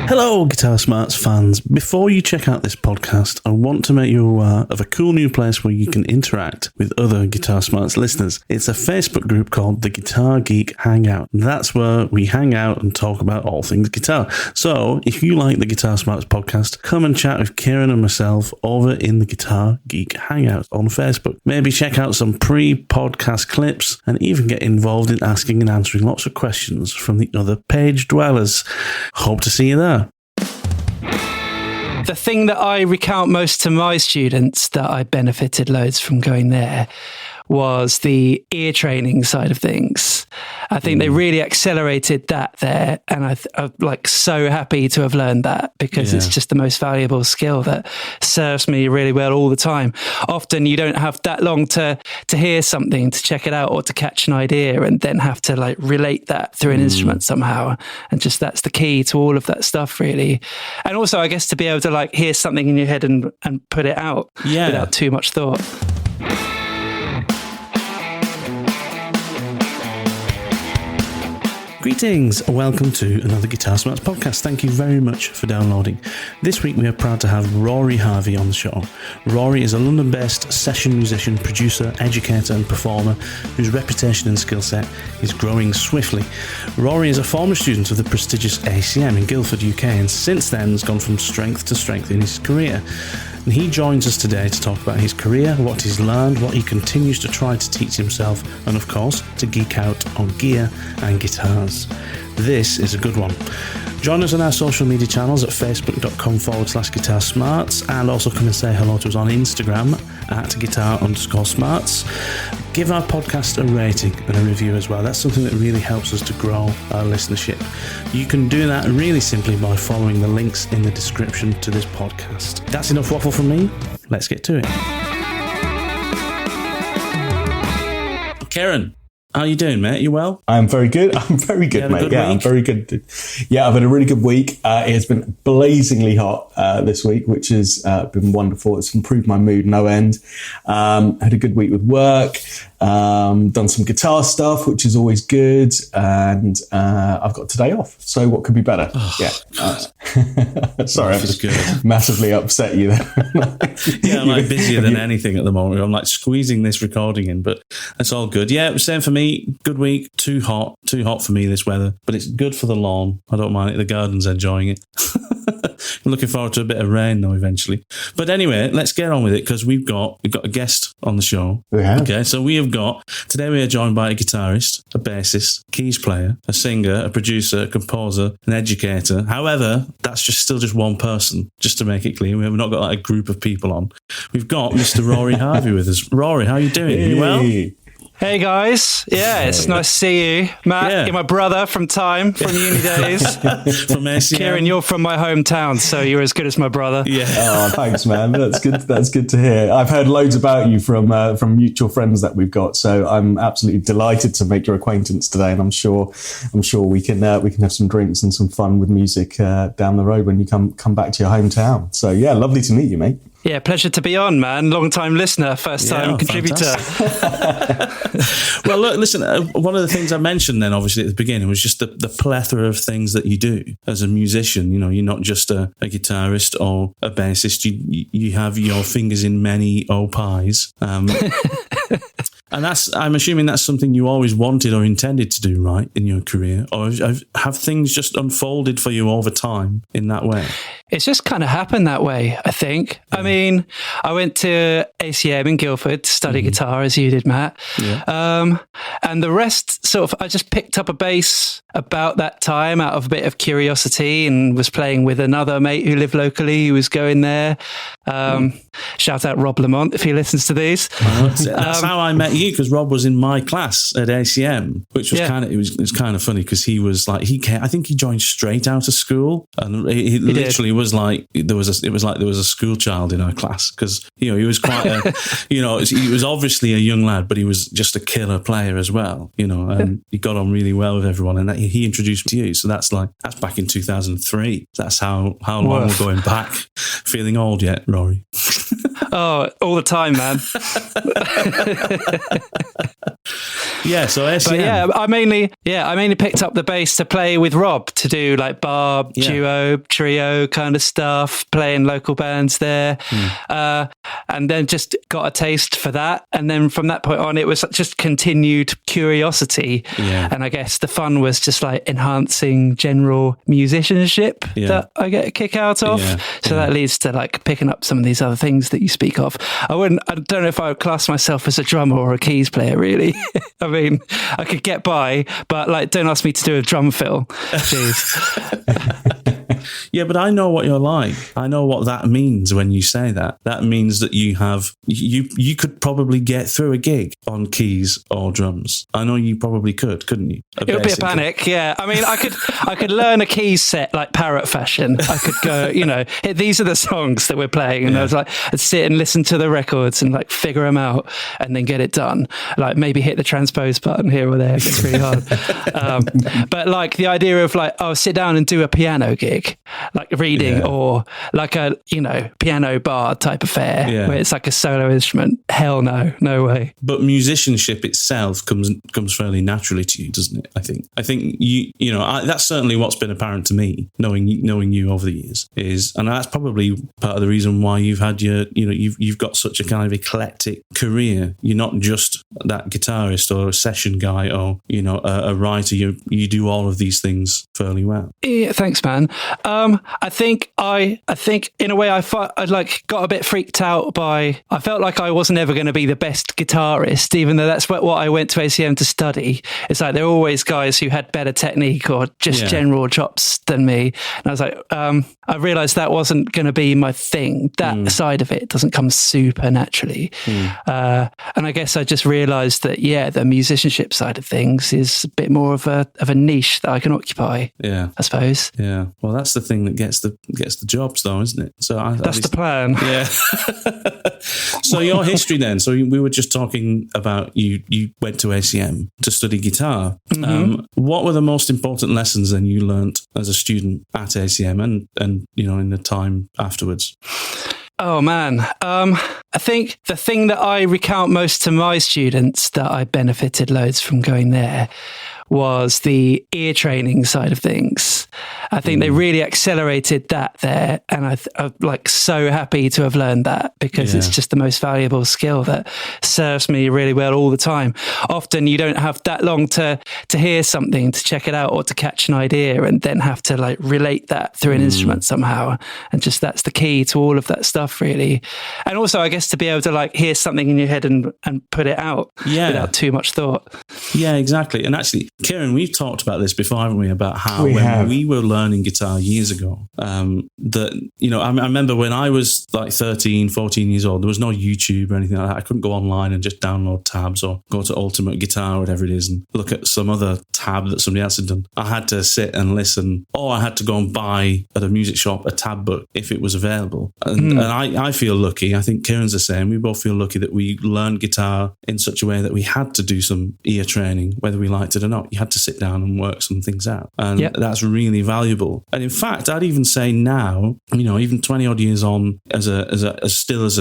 Hello, Guitar Smarts fans. Before you check out this podcast, I want to make you aware of a cool new place where you can interact with other Guitar Smarts listeners. It's a Facebook group called the Guitar Geek Hangout. That's where we hang out and talk about all things guitar. So, if you like the Guitar Smarts podcast, come and chat with Kieran and myself over in the Guitar Geek Hangout on Facebook. Maybe check out some pre-podcast clips and even get involved in asking and answering lots of questions from the other page dwellers. Hope to see you there. The thing that I recount most to my students that I benefited loads from going there was the ear training side of things. I think they really accelerated that there, and I'm like so happy to have learned that because it's just the most valuable skill that serves me really well all the time. Often you don't have that long to hear something, to check it out or to catch an idea and then have to like relate that through an instrument somehow. And just that's the key to all of that stuff really. And also I guess to be able to like hear something in your head and put it out without too much thought. Greetings, welcome to another Guitar Smarts podcast. Thank you very much for downloading. This week we are proud to have Rory Harvey on the show. Rory is a London-based session musician, producer, educator and performer whose reputation and skill set is growing swiftly. Rory is a former student of the prestigious ACM in Guildford, UK, and since then has gone from strength to strength in his career. And he joins us today to talk about his career, what he's learned, what he continues to try to teach himself, and of course, to geek out on gear and guitars. This is a good one. Join us on our social media channels at facebook.com/Guitar Smarts, and also come and say hello to us on Instagram at guitar_smarts. Give our podcast a rating and a review as well. That's something that really helps us to grow our listenership. You can do that really simply by following the links in the description to this podcast. That's enough waffle from me. Let's get to it. Kieran, how are you doing, mate? You well? I'm very good. I'm very good, mate. Yeah, I'm very good. Yeah, I've had a really good week. It has been blazingly hot this week, which has been wonderful. It's improved my mood no end. Had a good week with work. Done some guitar stuff, which is always good. And I've got today off. So what could be better? Sorry, I've just massively upset you there. Yeah, I'm like busier than anything at the moment. I'm like squeezing this recording in, but it's all good. Yeah, same for me. Good week. Too hot for me, this weather. But it's good for the lawn. I don't mind it. The garden's enjoying it. I'm looking forward to a bit of rain though eventually. But anyway, let's get on with it because we've got a guest on the show. We have. Okay, so we are joined by a guitarist, a bassist, keys player, a singer, a producer, a composer, an educator. However, that's still just one person, just to make it clear. We have not got like a group of people on. We've got Mr. Rory Harvey with us. Rory, how are you doing? Hey. You well? Hey guys, it's nice to see you. Matt, you're my brother from uni days. From ACM. Kieran, you're from my hometown, so you're as good as my brother. Yeah. Oh, thanks, man. That's good. That's good to hear. I've heard loads about you from mutual friends that we've got, so I'm absolutely delighted to make your acquaintance today. And I'm sure we can have some drinks and some fun with music down the road when you come back to your hometown. So yeah, lovely to meet you, mate. Yeah, pleasure to be on, man. Long time listener, first time contributor. Well, look, listen, one of the things I mentioned then, obviously, at the beginning was just the plethora of things that you do as a musician. You know, you're not just a guitarist or a bassist. You have your fingers in many pies. And I'm assuming that's something you always wanted or intended to do, right, in your career? Or have things just unfolded for you over time in that way? It's just kind of happened that way, I think. Yeah. I mean, I went to ACM in Guildford to study guitar, as you did, Matt. Yeah. And the rest, sort of, I just picked up a bass about that time out of a bit of curiosity and was playing with another mate who lived locally who was going there. Shout out Rob Lamont if he listens to these. That's how I met you, because Rob was in my class at ACM, which was it was kind of funny because he was like I think he joined straight out of school, and he literally was like there was a school child in our class because he was quite he was obviously a young lad, but he was just a killer player as well, and he got on really well with everyone, and he introduced me to you. So that's back in 2003. That's how long we're going back. Feeling old yet, Rory? Oh, all the time, man. Yeah, so SEM. But I mainly picked up the bass to play with Rob, to do like bar, duo, trio kind of stuff, playing local bands there. And then just got a taste for that. And then from that point on, it was just continued curiosity. Yeah. And I guess the fun was just like enhancing general musicianship that I get a kick out of. Yeah. So that leads to like picking up some of these other things that you speak of. I don't know if I would class myself as a drummer or a keys player, really. I mean, I could get by, but like, don't ask me to do a drum fill. Jeez. Yeah, but I know what you're like. I know what that means when you say that. That means that you could probably get through a gig on keys or drums. I know you probably couldn't you? It would be a panic, yeah. I mean, I could learn a keys set like parrot fashion. I could go, these are the songs that we're playing, and I'd sit and listen to the records and like figure them out, and then get it done. Like maybe hit the transpose button here or there. It gets really hard. But like the idea of like, sit down and do a piano gig, like reading or like a piano bar type affair where it's like a solo instrument. Hell no way. But musicianship itself comes fairly naturally to you, doesn't it? I think that's certainly what's been apparent to me, knowing you over the years, and that's probably part of the reason why you've had you've got such a kind of eclectic career. You're not just that guitarist or a session guy or a writer. You do all of these things fairly well. Yeah, thanks, man. I think in a way I like got a bit freaked out by. I felt like I wasn't ever going to be the best guitarist, even though that's what I went to ACM to study. It's like there are always guys who had better technique or just general chops than me, and I was like, I realised that wasn't going to be my thing. That side of it doesn't come super naturally, and I guess I just realised that the musicianship side of things is a bit more of a niche that I can occupy. Yeah, I suppose. Yeah, well, that's the thing that gets the jobs, though, isn't it? So that's the plan. Yeah. So your history then. So we were just talking about you went to ACM to study guitar. Mm-hmm. What were the most important lessons then you learnt as a student at ACM and in the time afterwards? Oh, man. I think the thing that I recount most to my students that I benefited loads from going there was the ear training side of things. I think they really accelerated that there, and I'm like so happy to have learned that, because it's just the most valuable skill that serves me really well all the time. Often you don't have that long to hear something, to check it out, or to catch an idea, and then have to like relate that through an instrument somehow. And just that's the key to all of that stuff, really. And also, I guess, to be able to like hear something in your head and put it out without too much thought. Yeah, exactly. And actually, Kieran, we've talked about this before, haven't we? About how when we were learning guitar years ago, that, I remember when I was like 13, 14 years old, there was no YouTube or anything like that. I couldn't go online and just download tabs or go to Ultimate Guitar or whatever it is and look at some other tab that somebody else had done. I had to sit and listen, or I had to go and buy at a music shop a tab book if it was available. And I feel lucky. I think Kieran's the same. We both feel lucky that we learned guitar in such a way that we had to do some ear training, whether we liked it or not. You had to sit down and work some things out. And that's really valuable. And in fact, I'd even say now, even 20 odd years on as a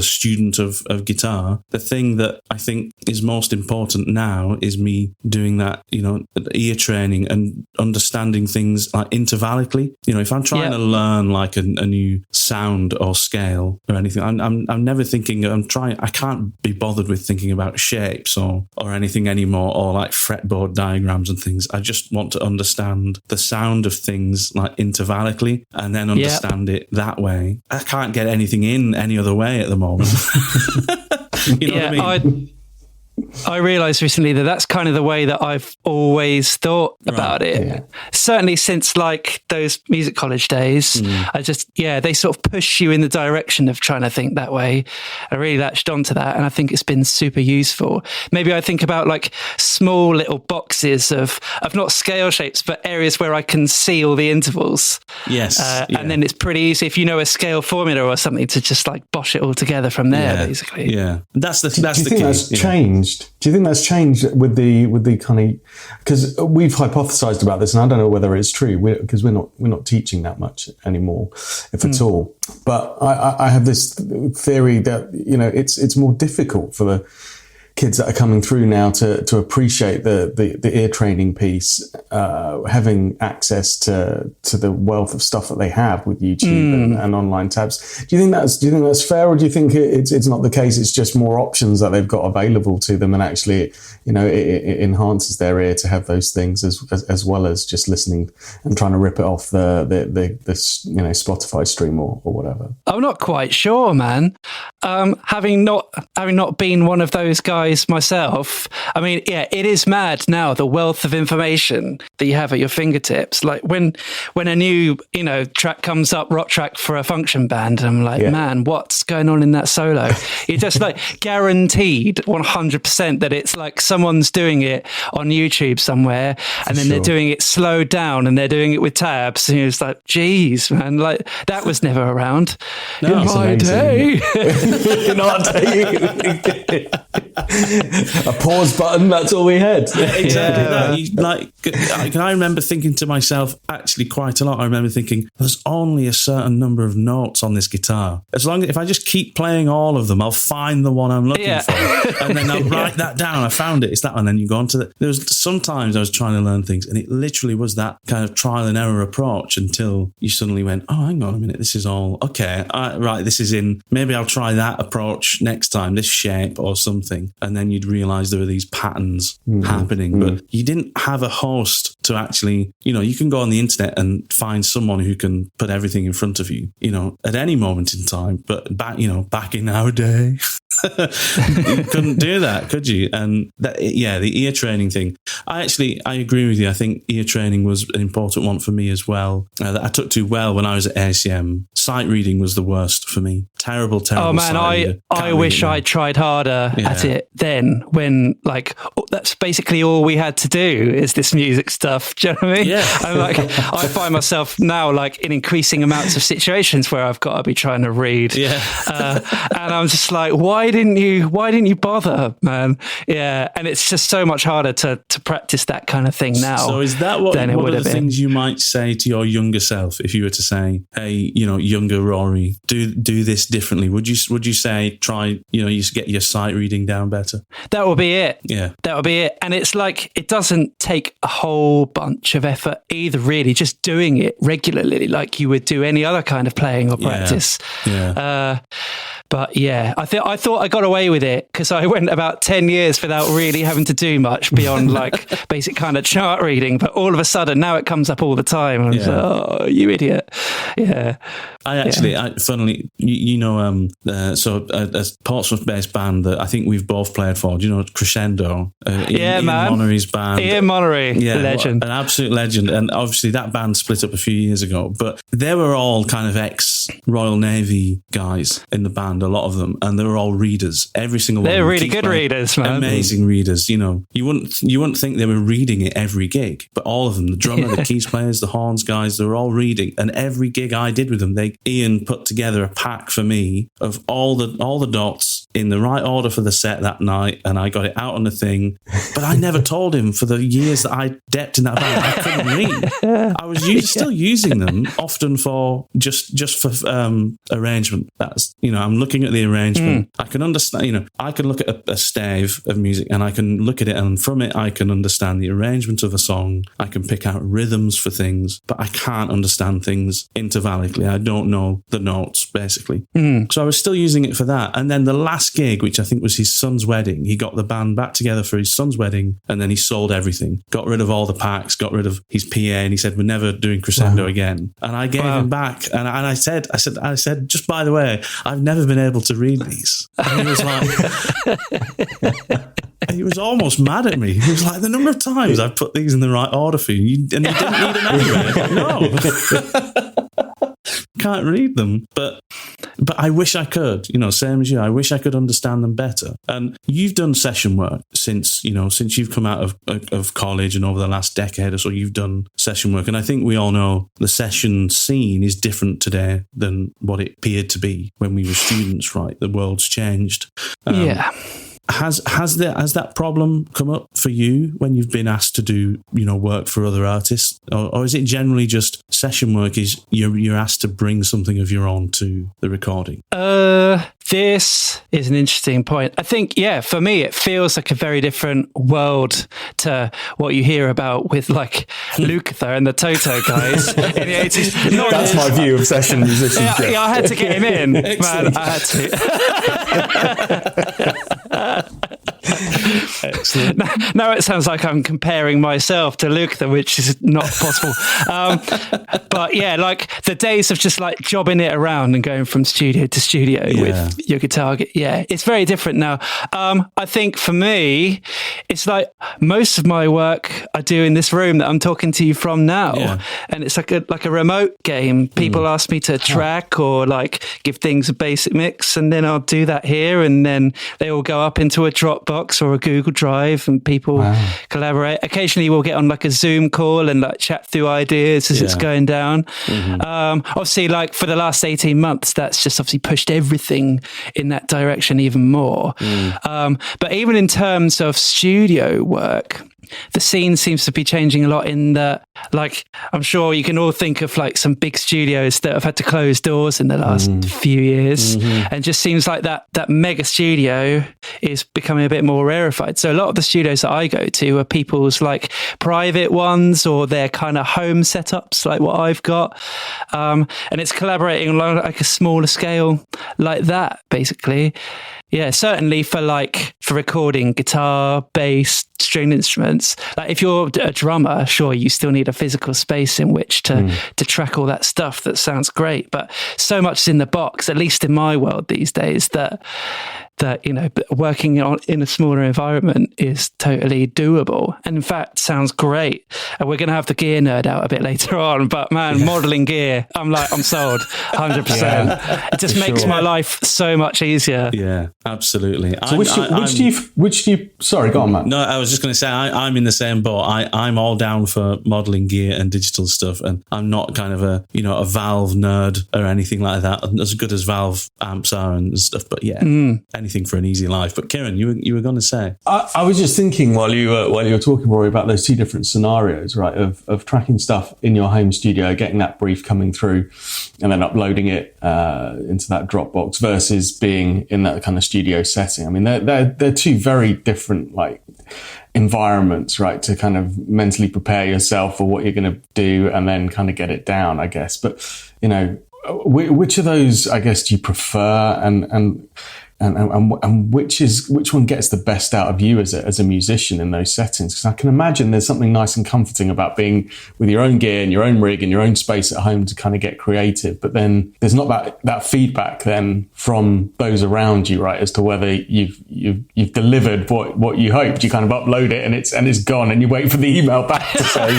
student of guitar, the thing that I think is most important now is me doing that, ear training and understanding things like intervallically. If I'm trying to learn like a new sound or scale or anything, I'm never thinking, I can't be bothered with thinking about shapes or anything anymore, or like fretboard diagrams and things. I just want to understand the sound of things like intervallically and then understand it that way. I can't get anything in any other way at the moment. You know what I mean? I realised recently that that's kind of the way that I've always thought about it. Yeah. Certainly since like those music college days, I just, they sort of push you in the direction of trying to think that way. I really latched onto that, and I think it's been super useful. Maybe I think about like small little boxes of not scale shapes, but areas where I can see all the intervals. Yes. And then it's pretty easy if you know a scale formula or something to just like bosh it all together from there, basically. Yeah. That's the key. That's changed changed? Do you think that's changed with the kind of, because we've hypothesized about this, and I don't know whether it's true because we're not teaching that much anymore, if at all. But I have this theory that, you know, it's more difficult for the kids that are coming through now to appreciate the ear training piece, having access to the wealth of stuff that they have with YouTube and online tabs. Do you think that's fair, or do you think it's not the case? It's just more options that they've got available to them, and actually, you know, it enhances their ear to have those things as well as just listening and trying to rip it off the you know, Spotify stream or whatever. I'm not quite sure, man. Having not been one of those guys myself, I mean, yeah, it is mad now, the wealth of information that you have at your fingertips. Like when a new, you know, track comes up, rock track for a function band, and I'm like, man, what's going on in that solo? You're just like guaranteed 100% that it's like someone's doing it on YouTube somewhere, and then they're doing it slowed down, and they're doing it with tabs, and it's like, geez, man, like that was never around in my day. In our day. A pause button, that's all we had. Exactly. I remember thinking to myself, actually quite a lot, I remember thinking, there's only a certain number of notes on this guitar. If I just keep playing all of them, I'll find the one I'm looking for. And then I'll write that down. I found it. It's that one. And then you go on to there was sometimes I was trying to learn things, and it literally was that kind of trial and error approach until you suddenly went, oh, hang on a minute, this is all, okay, right, this is in, maybe I'll try that approach next time, this shape or something. And then you'd realise there were these patterns happening, but you didn't have a host to actually, you know, you can go on the internet and find someone who can put everything in front of you, you know, at any moment in time. But back in our day, you couldn't do that, could you? And that, the ear training thing. I agree with you. I think ear training was an important one for me as well. That I took to well when I was at ACM. Sight reading was the worst for me. Terrible. Oh man, I wish I tried harder at it then, when like that's basically all we had to do is this music stuff. Do you know what I mean? Yeah. I'm like, I find myself now like in increasing amounts of situations where I've got to be trying to read. Yeah. And I'm just like, why didn't you bother, man? Yeah. And it's just so much harder to practice that kind of thing now. So is that one of the things you might say to your younger self if you were to say, hey, you know, younger Rory, do this differently? Would you say try, you know, you get your sight reading down better? That will be it. Yeah. That will be it. And it's like, it doesn't take a whole bunch of effort either, really, just doing it regularly like you would do any other kind of playing or practice. Yeah. But yeah, I thought I got away with it because I went about 10 years without really having to do much beyond like basic kind of chart reading. But all of a sudden now it comes up all the time. And I'm just like, oh, you idiot. Yeah. Funnily, you know, so a Portsmouth-based band that I think we've both played for, do you know Crescendo? Ian Monnery's band. Ian Monnery, legend. An absolute legend. And obviously that band split up a few years ago, but they were all kind of ex-Royal Navy guys in the band, a lot of them, and they were all readers. Every single one. They're really good readers, man. Amazing readers. You know, you wouldn't think they were reading at every gig, but all of them, the drummer, the keys players, the horns guys, they were all reading. And every gig I did with them, Ian put together a pack for me of all the dots in the right order for the set that night, and I got it out on the thing. But I never told him for the years that I depped in that band, I couldn't read. I was still using them often for just for arrangement. That's, you know, I'm looking at the arrangement. I can understand, you know, I can look at a stave of music and I can look at it, and from it I can understand the arrangement of a song. I can pick out rhythms for things, but I can't understand things intervallically. I don't know the notes, basically. So I was still using it for that. And then the last gig, which I think was his son's wedding, he got the band back together for his son's wedding, and then he sold everything, got rid of all the packs, got rid of his PA, and he said, we're never doing Crescendo again. And I gave him back, and I said, just by the way, I've never been able to read these. And he was like, and he was almost mad at me. He was like, the number of times I've put these in the right order for you, and you didn't need them anyway. No. Can't read them, but I wish I could, you know, same as you. I wish I could understand them better. And you've done session work since you've come out of college, and over the last decade or so, you've done session work. And I think we all know the session scene is different today than what it appeared to be when we were students, right? The world's changed. Has that problem come up for you when you've been asked to do, work for other artists, or is it generally just session work? Is you're asked to bring something of your own to the recording? This is an interesting point. I think, for me, it feels like a very different world to what you hear about with like Lukather and the Toto guys in the 80s. That's my view of session musicians. Yeah, I had to get him in. Man, I had to. Excellent. Now it sounds like I'm comparing myself to Lukather, which is not possible. But yeah, like the days of just like jobbing it around and going from studio to studio with your guitar. Yeah, it's very different now. I think for me, it's like most of my work I do in this room that I'm talking to you from now, and it's like a remote game. People ask me to track or like give things a basic mix, and then I'll do that here, and then they all go up into a Dropbox or a Google Drive, and people collaborate. Occasionally, we'll get on like a Zoom call and like chat through ideas as it's going down. Obviously, like for the last 18 months, that's just obviously pushed everything in that direction even more. But even in terms of studio work, the scene seems to be changing a lot in that, like, I'm sure you can all think of like some big studios that have had to close doors in the last few years, and just seems like that mega studio is becoming a bit more rarefied. So a lot of the studios that I go to are people's like private ones or their kind of home setups, like what I've got. And it's collaborating on like a smaller scale like that, basically. Yeah, certainly for recording guitar, bass, string instruments. Like if you're a drummer, sure, you still need a physical space in which to track all that stuff that sounds great. But so much is in the box, at least in my world these days, that working in a smaller environment is totally doable, and in fact sounds great. And we're going to have the gear nerd out a bit later on, but man, modeling gear, I'm sold 100%. It just makes my life so much easier. Yeah, absolutely. So which do you sorry, go on, Matt. No, I was just going to say I'm in the same boat. I'm all down for modeling gear and digital stuff, and I'm not kind of a Valve nerd or anything like that, as good as Valve amps are and stuff, but anything for an easy life. But Kieran, you were going to say, I was just thinking while you were talking, Rory, about those two different scenarios, right, of tracking stuff in your home studio, getting that brief coming through and then uploading it into that Dropbox versus being in that kind of studio setting. I mean, they're two very different like environments, right, to kind of mentally prepare yourself for what you're going to do and then kind of get it down, I guess. But which of those, I guess, do you prefer, and which one gets the best out of you as a musician in those settings? Because I can imagine there's something nice and comforting about being with your own gear and your own rig and your own space at home to kind of get creative. But then there's not that feedback then from those around you, right, as to whether you've delivered what you hoped. You kind of upload it and it's gone, and you wait for the email back to say,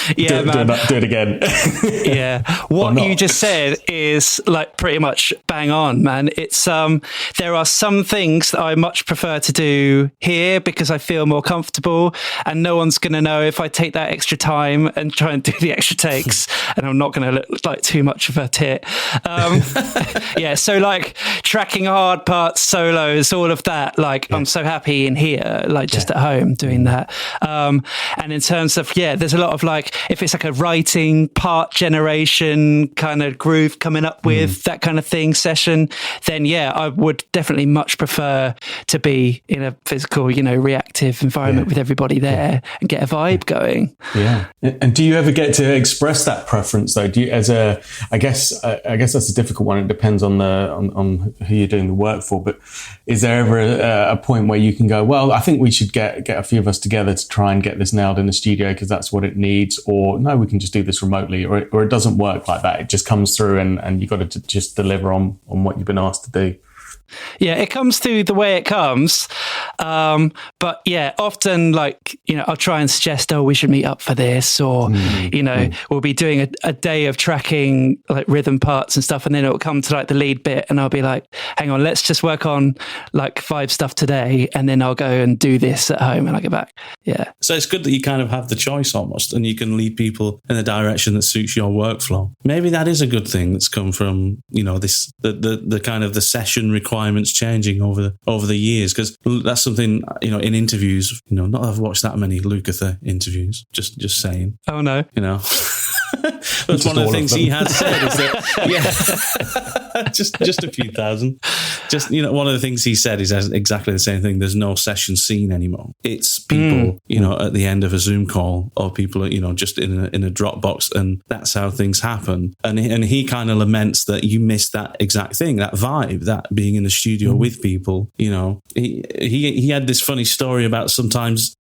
do it again. Yeah, what you just said is like pretty much bang on, man. It's there are some things that I much prefer to do here because I feel more comfortable, and no one's going to know if I take that extra time and try and do the extra takes, and I'm not going to look like too much of a tit. Yeah, so like tracking hard parts, solos, all of that, I'm so happy in here, just at home doing that. And in terms of, there's a lot of if it's like a writing part generation kind of groove coming up with that kind of thing session, then I would definitely much prefer to be in a physical, reactive environment with everybody there and get a vibe going. Yeah. And do you ever get to express that preference though? Do you, I guess that's a difficult one. It depends on who you're doing the work for, but is there ever a point where you can go, well, I think we should get a few of us together to try and get this nailed in the studio because that's what it needs, or no, we can just do this remotely, or it doesn't work like that. It just comes through and you got to just deliver on what you've been asked to do. Yeah, it comes through the way it comes. But But yeah, often like, I'll try and suggest, we should meet up for this, or, we'll be doing a day of tracking like rhythm parts and stuff. And then it'll come to like the lead bit and I'll be like, hang on, let's just work on like 5 stuff today. And then I'll go and do this at home and I get back. Yeah. So it's good that you kind of have the choice almost, and you can lead people in a direction that suits your workflow. Maybe that is a good thing that's come from, this, the kind of the session requirements changing over the years. Because that's something, in interviews, not that I've watched that many Lukather interviews, just saying. Oh no. That's one of the things he has said is that, just a few thousand. One of the things he said is exactly the same thing. There's no session scene anymore. It's people, at the end of a Zoom call, or people, just in a Dropbox, and that's how things happen. And he kind of laments that you miss that exact thing, that vibe, that being in the studio with people. He had this funny story about sometimes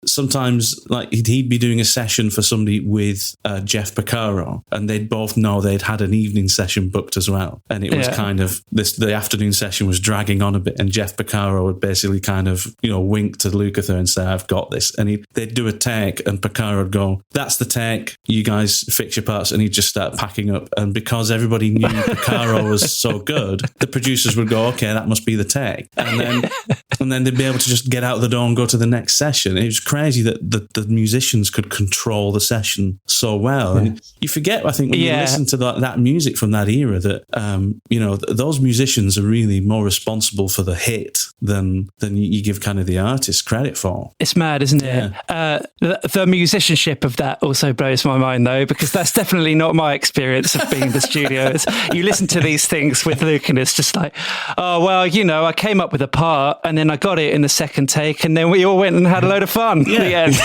like he'd be doing a session for somebody with Jeff Porcaro, and they'd both know they'd had an evening session booked as well, and it was kind of the afternoon session was dragging on a bit, and Jeff Porcaro would basically kind of wink to Lukather and say, I've got this, and they'd do a take and Porcaro would go, that's the take, you guys fix your parts, and he'd just start packing up. And because everybody knew Porcaro was so good, the producers would go, okay, that must be the take, and then they'd be able to just get out the door and go to the next session. It was crazy that the musicians could control the session so well. And you forget, I think, when you listen to that music from that era, that those musicians are really more responsible for the hit than you give kind of the artist credit for. It's mad, isn't it? The musicianship of that also blows my mind, though, because that's definitely not my experience of being in the studio. You listen to these things with Luke and it's just like, oh, well, I came up with a part and then I got it in the second take and then we all went and had a load of fun at the end.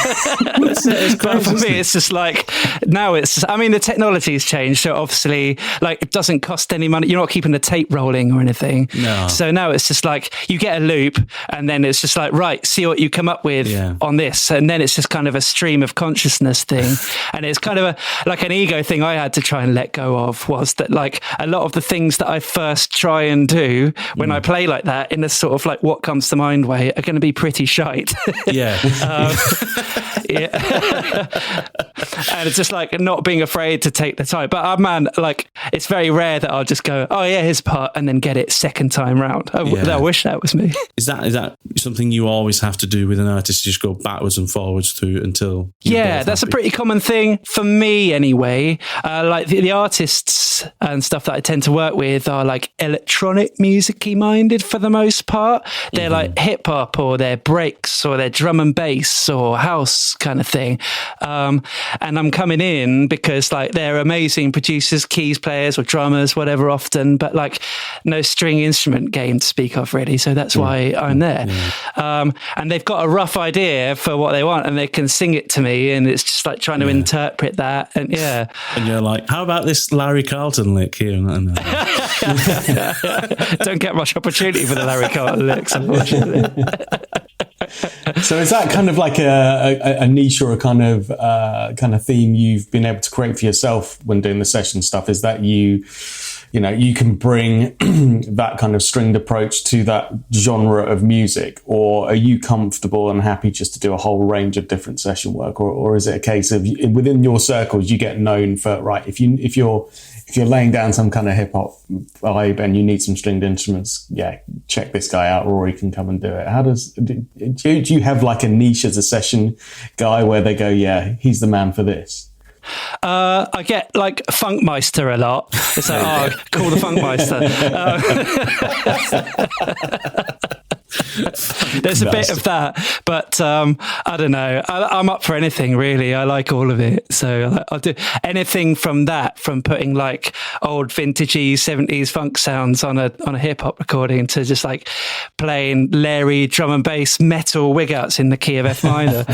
It's but for me, it's just like, now the technology's changed, so obviously like it doesn't cost any money. You're not keeping the tape rolling or anything. No. So now it's just like you get a loop and then it's just like, right, see what you come up with on this. And then it's just kind of a stream of consciousness thing. And it's kind of like an ego thing I had to try and let go of, was that like a lot of the things that I first try and do when I play like that in a sort of like what comes to mind way are going to be pretty shite. Yeah. And it's just like not being afraid to take the time. But man, like it's very rare that I'll just go, oh yeah, his part, and then get it second time round. I wish that was me. Is that something you always have to do with an artist? Just go backwards and forwards through until that's a pretty common thing for me anyway. Like the artists and stuff that I tend to work with are like electronic music-y minded for the most part. They're like hip hop, or they're breaks, or they're drum and bass or house kind of thing. And I'm coming in because like they're amazing producers, keys players or drummers, whatever, often, but like no string instrument game to speak of really. So that's why I'm there. And they've got a rough idea for what they want and they can sing it to me, and it's just like trying to interpret that. And and you're like, how about this Larry Carlton lick here? And don't get much opportunity for the Larry Carlton licks, unfortunately. So is that kind of like a niche or a kind of theme you've been able to create for yourself when doing the session stuff? Is that you can bring that kind of stringed approach to that genre of music, or are you comfortable and happy just to do a whole range of different session work, or is it a case of within your circles you get known for, right, if you're laying down some kind of hip hop vibe and you need some stringed instruments, check this guy out, Rory can come and do it. Do you have like a niche as a session guy where they go, he's the man for this? I get like Funkmeister a lot. It's like, call the Funkmeister. There's a bit of that, but I don't know. I'm up for anything really. I like all of it, so I'll do anything from that, from putting like old vintagey 70s funk sounds on a hip hop recording to just like playing Larry drum and bass metal wig outs in the key of F minor.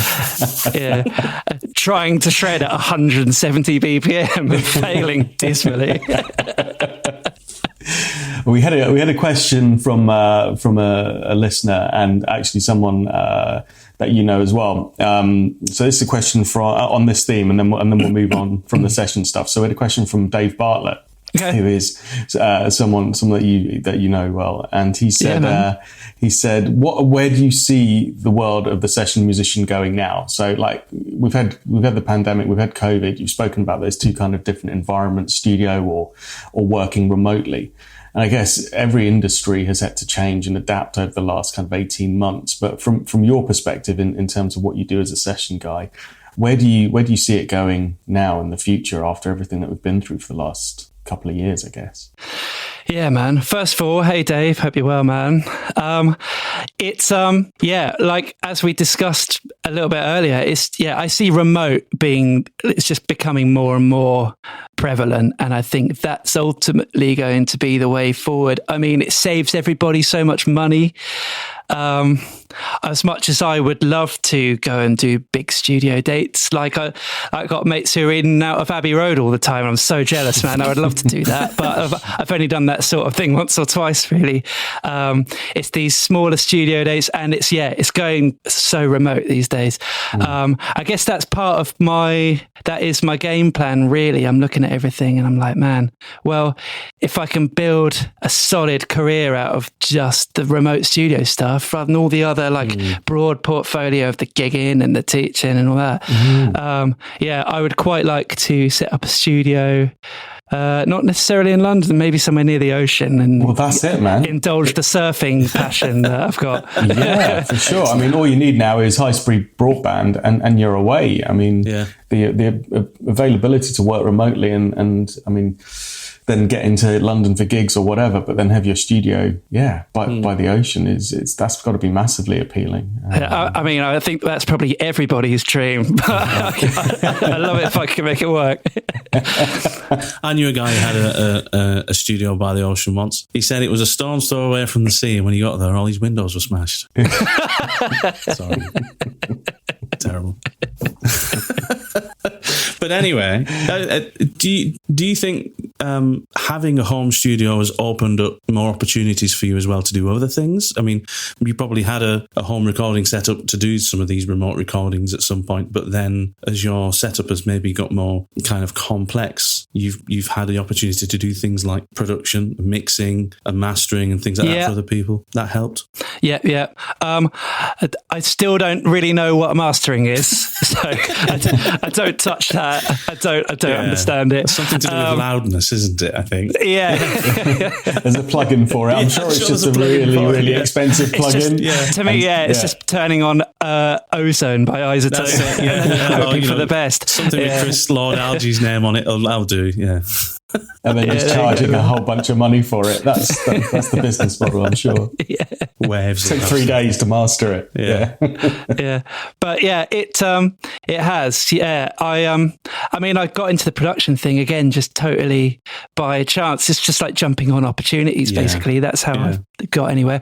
Trying to shred at 170 BPM and failing dismally. We had a question from a listener, and actually someone that you know as well. So this is a question on this theme, and then we'll move on from the session stuff. So we had a question from Dave Bartlett, who is someone that you know well, and he said where do you see the world of the session musician going now? So like we've had the pandemic, we've had COVID. You've spoken about those two kind of different environments, studio or working remotely. And I guess every industry has had to change and adapt over the last kind of 18 months. But from your perspective, in terms of what you do as a session guy, where do you see it going now in the future after everything that we've been through for the last couple of years, I guess? Yeah, man. First of all, hey Dave, hope you're well, man. It's like as we discussed a little bit earlier, I see remote it's just becoming more and more prevalent, and I think that's ultimately going to be the way forward. I mean, it saves everybody so much money. As much as I would love to go and do big studio dates, like I got mates who are in and out of Abbey Road all the time. I'm so jealous, man. I would love to do that, but I've only done that sort of thing once or twice, really. It's these smaller studio dates, and it's going so remote these days. I guess that's part of that is my game plan, really. I'm looking at everything and I'm like, man, well, if I can build a solid career out of just the remote studio stuff rather than all the other broad portfolio of the gigging and the teaching and all that. I would quite like to set up a studio, not necessarily in London, maybe somewhere near the ocean, and well, that's it, man. Indulge the surfing passion that I've got. Yeah, for sure. I mean, all you need now is high-speed broadband, and you're away. I mean, the availability to work remotely, and I mean, then get into London for gigs or whatever, but then have your studio, by the ocean that's got to be massively appealing. I mean, I think that's probably everybody's dream. I love it if I can make it work. I knew a guy who had a studio by the ocean once. He said it was a stone's throw away from the sea, and when he got there, all his windows were smashed. Sorry. Terrible. But anyway, do you think having a home studio has opened up more opportunities for you as well to do other things? I mean, you probably had a home recording setup to do some of these remote recordings at some point, but then as your setup has maybe got more kind of complex, you've had the opportunity to do things like production, mixing and mastering and things like that for other people. That helped? Yeah. I still don't really know what mastering is, so I don't touch that. I don't understand it. It's something to do with loudness, isn't it? I think. Yeah. There's a plugin for it. I'm sure it's just a really expensive plugin. To me, it's just turning on Ozone by Isotope. Hoping for the best. Something with Chris Lord Algie's name on it. I'll do. Yeah. And then just charging a whole bunch of money for it. That's the business model, I'm sure. Yeah. Waves. It took 3 days to master it. Yeah. But it has. Yeah. I mean, I got into the production thing again, just totally by chance. It's just like jumping on opportunities, basically. That's how I've got anywhere.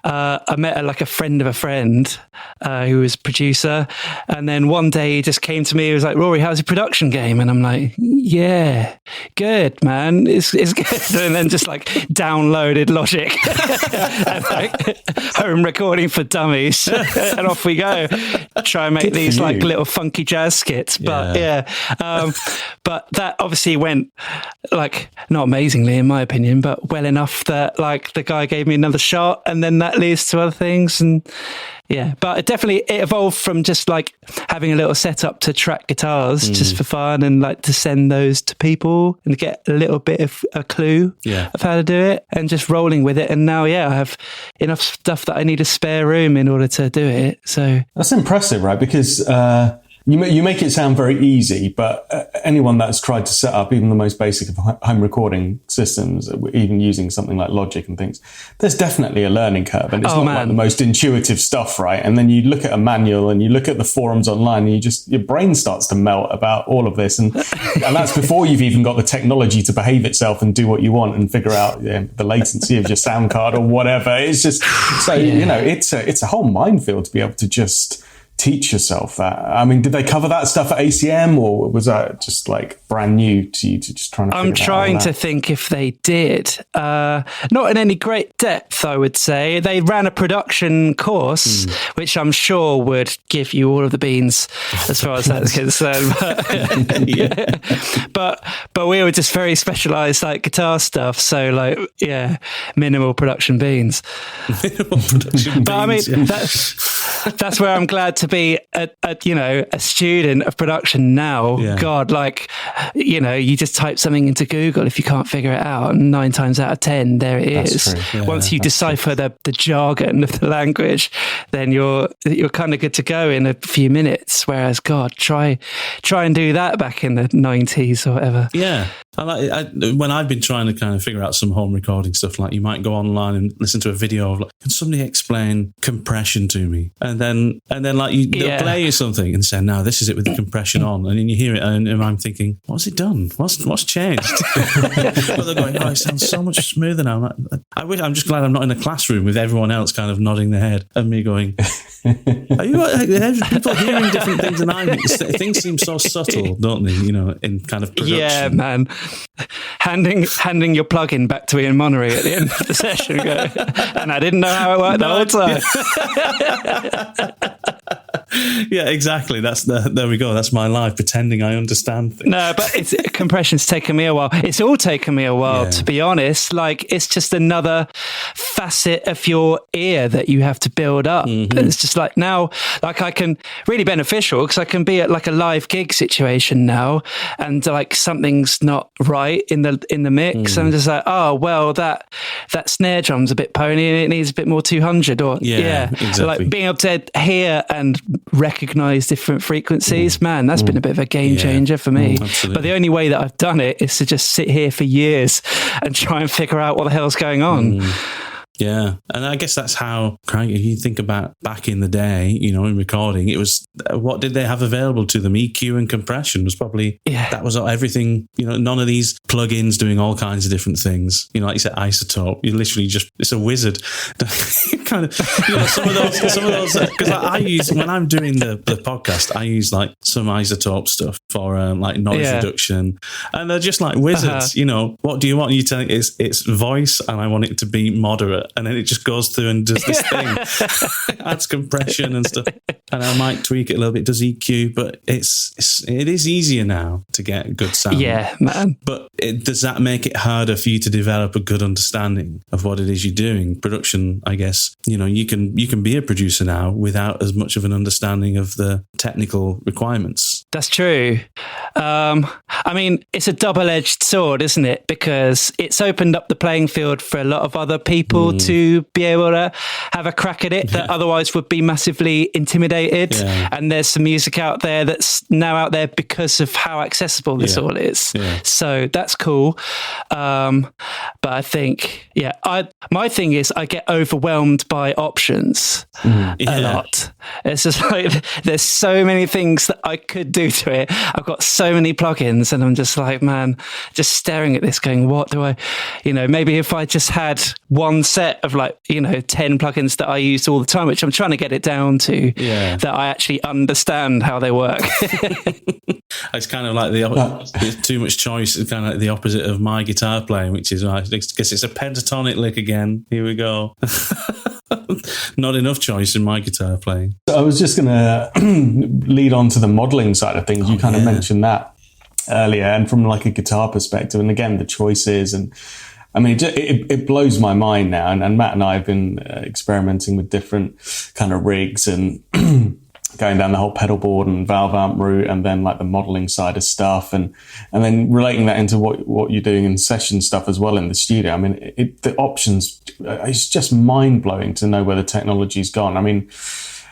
I met a friend of a friend who was a producer, and then one day he just came to me. He was like, "Rory, how's your production game?" And I'm like, "Yeah, good, man. It's good." And then just downloaded Logic and home recording for dummies, and off we go. Try and make these little funky jazz skits, but but that obviously went not amazingly in my opinion, but well enough that the guy gave me another shot, and then that leads to other things. And but it evolved from just having a little setup to track guitars just for fun, and to send those to people and get a little bit of a clue of how to do it, and just rolling with it. And now I have enough stuff that I need a spare room in order to do it. So that's impressive, right? Because you make it sound very easy, but anyone that's tried to set up even the most basic of home recording systems, even using something like Logic and things, there's definitely a learning curve, and it's not the most intuitive stuff, right? And then you look at a manual and you look at the forums online, and your brain starts to melt about all of this, and that's before you've even got the technology to behave itself and do what you want and figure out the latency of your sound card or whatever. It's just it's a whole minefield to be able to just teach yourself that? I mean, did they cover that stuff at ACM, or was that just like brand new to you to just trying to I'm trying to think if they did. Not in any great depth, I would say. They ran a production course, which I'm sure would give you all of the beans as far as that's concerned. But we were just very specialised, like guitar stuff. So like, yeah, minimal production beans. Minimal production But I mean, beans, that's where I'm glad to be a student of production now. Yeah. God, like, you just type something into Google if you can't figure it out, and 9 times out of 10 there it That's is. true. Yeah, Once you decipher the jargon of the language, then you're kind of good to go in a few minutes. Whereas, God, try and do that back in the 90s or whatever. Yeah. When I've been trying to kind of figure out some home recording stuff, like you might go online and listen to a video of like, can somebody explain compression to me? And then like they'll play you something and say, no, this is it with the compression on. And then you hear it and I'm thinking, what's it done? What's changed? But they're going, it sounds so mumuch smoother now. I'm just glad I'm not in a classroom with everyone else kind of nodding their head and me going, are people hearing different things than I think? Things seem so subtle, don't they? In kind of production. Yeah, man. Handing your plug-in back to Ian Monnery at the end of the session, and I didn't know how it worked the whole time. Yeah, exactly. There we go. That's my life, pretending I understand things. No, but compression's taken me a while. It's all taken me a while, to be honest. Like, it's just another facet of your ear that you have to build up. Mm-hmm. It's just like now, like I can really beneficial because I can be at like a live gig situation now, and like something's not right in the mix. I'm just like, oh well, that snare drum's a bit pony and it needs a bit more 200. Or exactly. Like being able to hear and recognize different frequencies, man, that's been a bit of a game changer for me. But the only way that I've done it is to just sit here for years and try and figure out what the hell's going on. Yeah, and I guess that's how, if you think about back in the day, in recording, it was, what did they have available to them? EQ and compression was probably, that was everything, none of these plugins doing all kinds of different things. Like you said, Isotope, you literally just, it's a wizard. Kind of, some of those, because I use, when I'm doing the podcast, I use like some Isotope stuff for like noise reduction, and they're just like wizards. What do you want? You tell it's voice, and I want it to be moderate. And then it just goes through and does this thing, adds compression and stuff. And I might tweak it a little bit, does EQ, but it is easier now to get good sound. Yeah, man. But does that make it harder for you to develop a good understanding of what it is you're doing? Production, I guess, you can be a producer now without as much of an understanding of the technical requirements. That's true. I mean, it's a double-edged sword, isn't it? Because it's opened up the playing field for a lot of other people to be able to have a crack at it that otherwise would be massively intimidated. Yeah. And there's some music out there that's now out there because of how accessible this all is. Yeah. So that's cool. But I think, my thing is I get overwhelmed by options a lot. It's just like, there's so many things that I could do to it. I've got so many plugins and I'm just like, man, just staring at this going, what do I, maybe if I just had one set of 10 plugins that I use all the time, which I'm trying to get it down to, that I actually understand how they work. It's kind of like there's too much choice. It's kind of like the opposite of my guitar playing, which is, I guess it's a pentatonic lick again. Here we go. Not enough choice in my guitar playing. I was just going to lead on to the modeling side of things. You kind of mentioned that earlier, and from like a guitar perspective, and again, the choices, and I mean, it blows my mind now. And Matt and I have been experimenting with different kind of rigs and going down the whole pedal board and valve amp route, and then like the modeling side of stuff, and then relating that into what you're doing in session stuff as well in the studio. I mean, the options, it's just mind blowing to know where the technology's gone. I mean,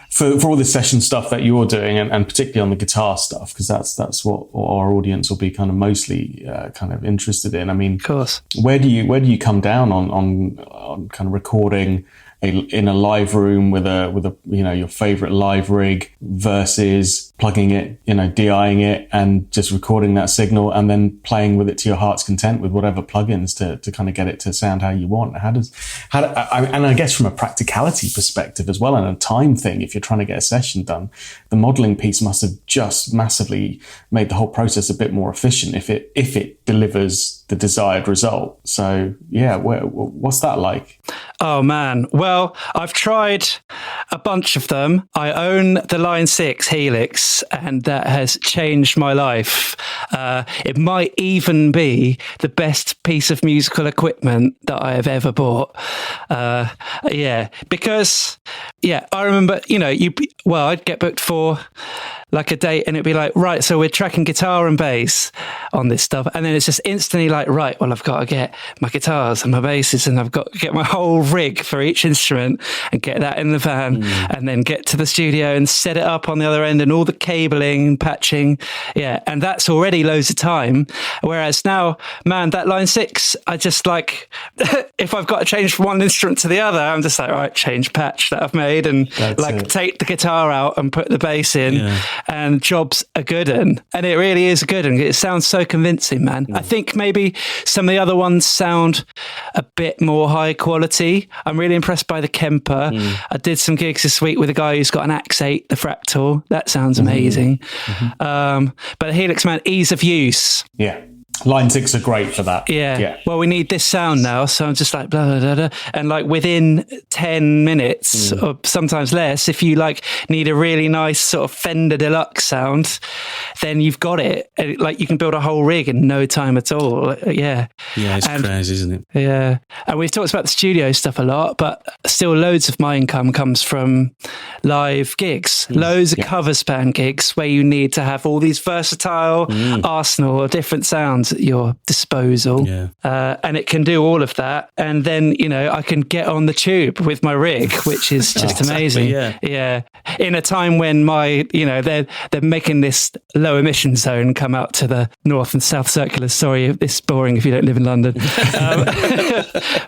for all the session stuff that you're doing, and particularly on the guitar stuff, because that's what our audience will be kind of mostly kind of interested in. I mean, of course, where do you come down on kind of recording in a live room with a your favorite live rig versus plugging it, DIing it and just recording that signal and then playing with it to your heart's content with whatever plugins to kind of get it to sound how you want? And I guess from a practicality perspective as well, and a time thing, if you're trying to get a session done, the modeling piece must have just massively made the whole process a bit more efficient if it delivers the desired result. So yeah, what's that like? Oh man, well, I've tried a bunch of them. I own the Line 6 Helix, and that has changed my life. It might even be the best piece of musical equipment that I have ever bought. Because I remember, I'd get booked for like a date and it'd be like, right, so we're tracking guitar and bass on this stuff. And then it's just instantly like, right, well, I've got to get my guitars and my basses and I've got to get my whole rig for each instrument and get that in the van and then get to the studio and set it up on the other end and all the cabling and patching. Yeah. And that's already loads of time. Whereas now, man, that Line 6, I just like, if I've got to change from one instrument to the other, I'm just like, right, change patch that I've made and take the guitar out and put the bass in. Yeah. And job's a good one. And it really is a good one. It sounds so convincing, man. I think maybe some of the other ones sound a bit more high quality. I'm really impressed by the Kemper. I did some gigs this week with a guy who's got an Axe 8, the Fractal. That sounds amazing. But the Helix, man, ease of use. Yeah. Line 6 are great for that. Yeah. Well, we need this sound now. So I'm just like, blah, blah, blah. And like within 10 minutes or sometimes less, if you like need a really nice sort of Fender Deluxe sound, then you've got it. Like you can build a whole rig in no time at all. Yeah. Yeah, it's crazy, isn't it? Yeah. And we've talked about the studio stuff a lot, but still loads of my income comes from live gigs. Loads of covers band gigs where you need to have all these versatile arsenal of different sounds at your disposal. And it can do all of that. And then, I can get on the tube with my rig, which is just amazing. Yeah. In a time when they're making this low emission zone come out to the North and South Circulars. Sorry, it's boring if you don't live in London.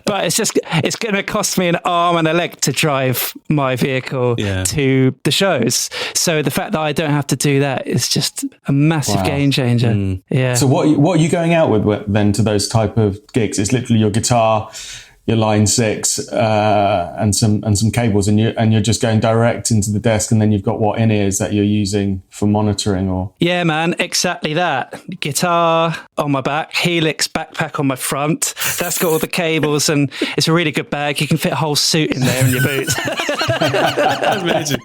But it's going to cost me an arm and a leg to drive my vehicle to the shows. So the fact that I don't have to do that is just a massive game changer. Yeah. So what are you going out with then to those type of gigs? It's literally your guitar, your Line 6, and some cables, and you're just going direct into the desk, and then you've got in-ears that you're using for monitoring, or? Yeah, man, exactly that. Guitar on my back, Helix backpack on my front. That's got all the cables, and it's a really good bag. You can fit a whole suit in there in your boots. Amazing.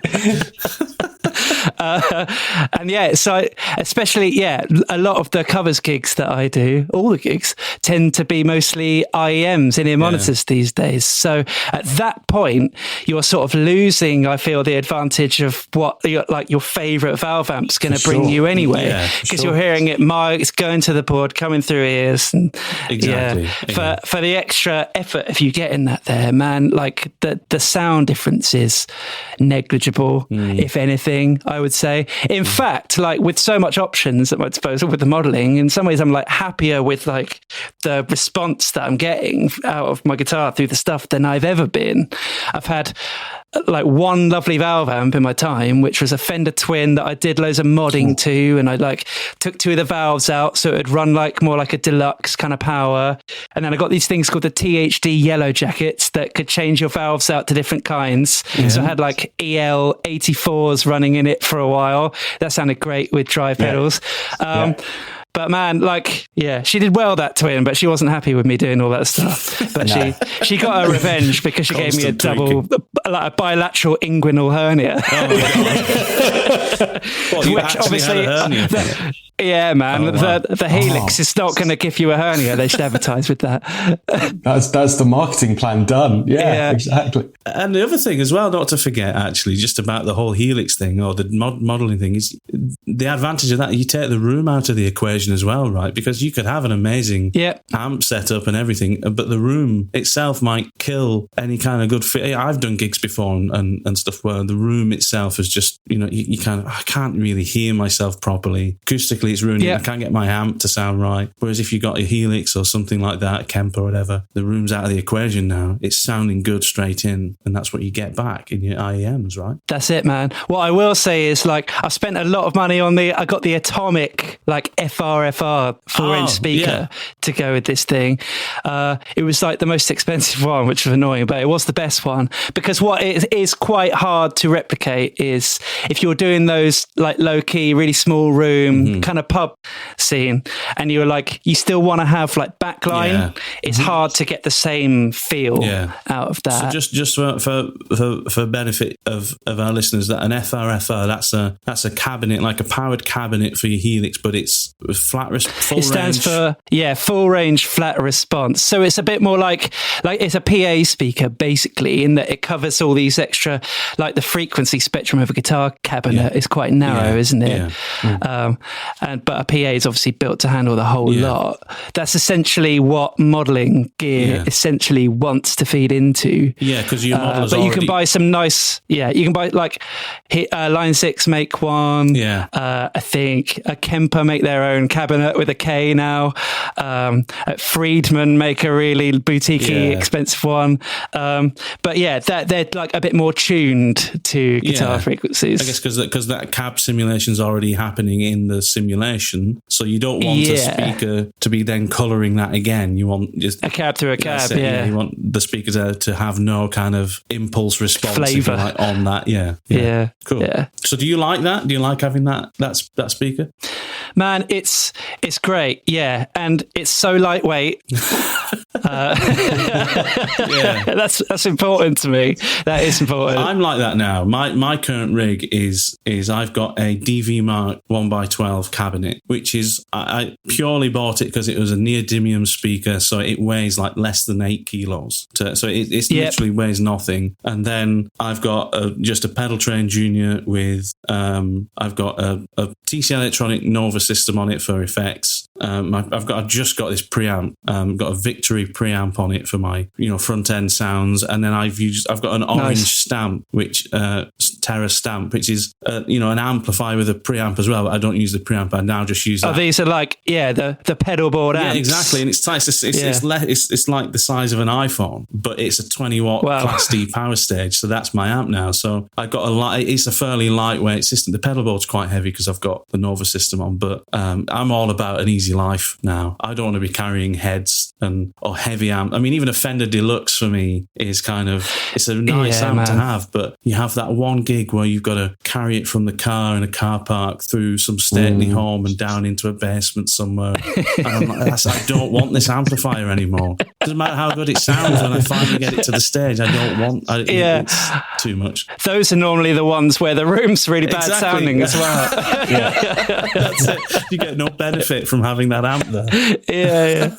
So especially, a lot of the covers gigs that I do, all the gigs, tend to be mostly IEMs, in-ear monitors these days. So at that point, you're sort of losing, I feel, the advantage of what your favourite valve amp's going to bring you anyway, because you're hearing it it's going to the board, coming through ears. And, exactly. For the extra effort, if you get in that there, man, like the sound difference is negligible, if anything, I would say. In fact, like with so much options at my disposal with the modelling, in some ways I'm like happier with like the response that I'm getting out of my guitar through the stuff than I've ever been. I've had like one lovely valve amp in my time, which was a Fender Twin that I did loads of modding to, and I like took two of the valves out so it would run like more like a deluxe kind of power. And then I got these things called the THD yellow jackets that could change your valves out to different kinds. So I had like EL 84s running in it for a while. That sounded great with drive pedals. But man, she did well, that Twin, but she wasn't happy with me doing all that stuff. But she got her revenge because she gave me a bilateral inguinal hernia. Oh my God. Which obviously had a hernia. Yeah, man. The Helix is not going to give you a hernia. They should advertise with that. That's the marketing plan done. Yeah, exactly. And the other thing as well, not to forget, actually, just about the whole Helix thing or the modelling thing, is the advantage of that. You take the room out of the equation equation as well, right? Because you could have an amazing amp setup and everything, but the room itself might kill any kind of good fit. I've done gigs before and stuff where the room itself is just, you I can't really hear myself properly. Acoustically, it's ruining. I can't get my amp to sound right. Whereas if you got a Helix or something like that, a Kemper or whatever, the room's out of the equation now. It's sounding good straight in, and that's what you get back in your IEMs, right? That's it, man. What I will say is, like, I spent a lot of money on I got the Atomic, like, FRFR 4-inch speaker to go with this thing. It was like the most expensive one, which was annoying, but it was the best one, because what it is quite hard to replicate is if you're doing those like low-key, really small room kind of pub scene, and you're like, you still want to have like backline, it's hard to get the same feel out of that. So just for benefit of our listeners, that an FRFR, that's a cabinet, like a powered cabinet for your Helix, but it's flat full range. It stands for full range flat response. So it's a bit more like it's a PA speaker basically, in that it covers all these extra, like the frequency spectrum of a guitar cabinet is quite narrow, isn't it? But a PA is obviously built to handle the whole lot. That's essentially what modelling gear essentially wants to feed into. Yeah, because your model is but you can buy some nice. Yeah, you can buy like Line 6 make one. Yeah, I think a Kemper make their own cabinet with a K now. Friedman make a really boutiquey expensive one. But yeah, they're like a bit more tuned to guitar frequencies. I guess because that cab simulation is already happening in the simulation, so you don't want a speaker to be then colouring that again. You want just a cab to a cab. You want the speaker to have no kind of impulse response flavour on that. Yeah. Cool. Yeah. So do you like that? Do you like having that speaker? Man, it's great. Yeah, and it's so lightweight. That's important to me. That is important. I'm like that now. My current rig is I've got a DV Mark 1x12 cabinet, which is I purely bought it because it was a neodymium speaker, so it weighs like less than 8 kilos. So it literally weighs nothing. And then I've got just a pedal train Junior with I've got a TC Electronic Nova system on it for effects. I've just got this preamp, got a Victory preamp on it for my front end sounds, and then I've got an orange stamp, which Terra stamp, which is an amplifier with a preamp as well. But I don't use the preamp. I now just use that. Oh, these are like the pedal board amps. Yeah, exactly, and it's nice. It's like the size of an iPhone, but it's a 20 watt Class D power stage. So that's my amp now. So I've got it's a fairly lightweight system. The pedal board's quite heavy because I've got the Nova system on, but I'm all about an easy life now. I don't want to be carrying heads or heavy amp. I mean, even a Fender Deluxe for me is it's a nice amp to have, but you have that one gig where you've got to carry it from the car in a car park through some stately home and down into a basement somewhere. And I'm like, I don't want this amplifier anymore. Doesn't matter how good it sounds when I finally get it to the stage. I don't want it's too much. Those are normally the ones where the room's really bad sounding as well. That's it. You get no benefit from having that amp there. Yeah.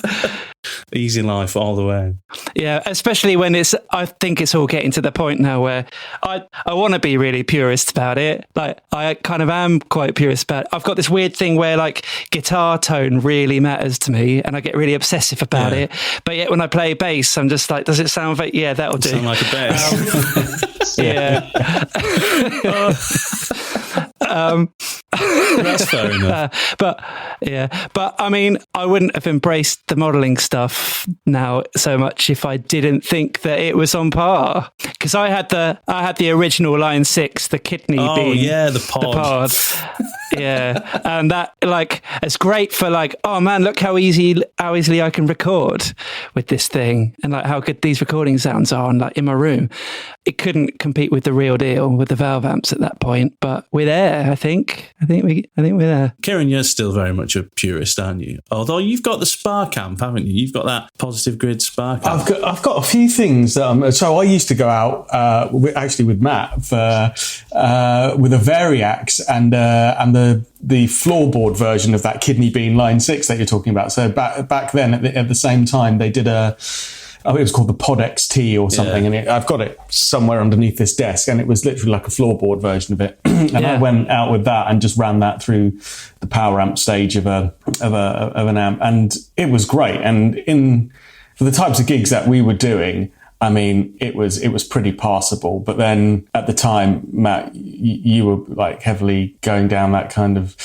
Easy life all the way. Yeah, especially when I think it's all getting to the point now where I want to be really purist about it. Like, I kind of am quite purist about it. I've got this weird thing where like guitar tone really matters to me and I get really obsessive about it. But yet when I play bass, I'm just like, does it sound like, that'll do. Sound like a bass. That's fair enough. But I mean, I wouldn't have embraced the modelling stuff now so much if I didn't think that it was on par. Because I had the original Line 6, the kidney beam. Oh yeah, the pod. Yeah, and that it's great for oh man, look how easily I can record with this thing, and how good these recording sounds are, and in my room. It couldn't compete with the real deal with the valve amps at that point, but we're there. I think we're there. Kieran, you're still very much a purist, aren't you? Although you've got the Spark amp, haven't you? You've got that Positive Grid Spark amp. I've got a few things. So I used to go out with Matt with a Variax and the floorboard version of that kidney bean Line 6 that you're talking about. So back then at the same time they did a it was called the Pod XT or something, and I've got it somewhere underneath this desk, and it was literally like a floorboard version of it. And I went out with that and just ran that through the power amp stage of an amp, and it was great. And for the types of gigs that we were doing, I mean, it was pretty passable. But then at the time, Matt, you were like heavily going down that kind of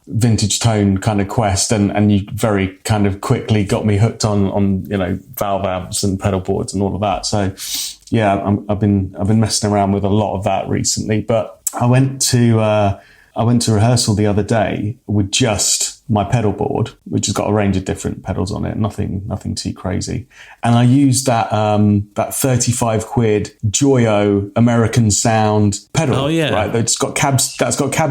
vintage tone kind of quest, and you very kind of quickly got me hooked on valve amps and pedal boards and all of that. So yeah, I've been messing around with a lot of that recently. But I went to rehearsal the other day with just my pedal board, which has got a range of different pedals on it, nothing too crazy. And I used that 35 quid Joyo American Sound pedal. Oh yeah. Right. That's got cab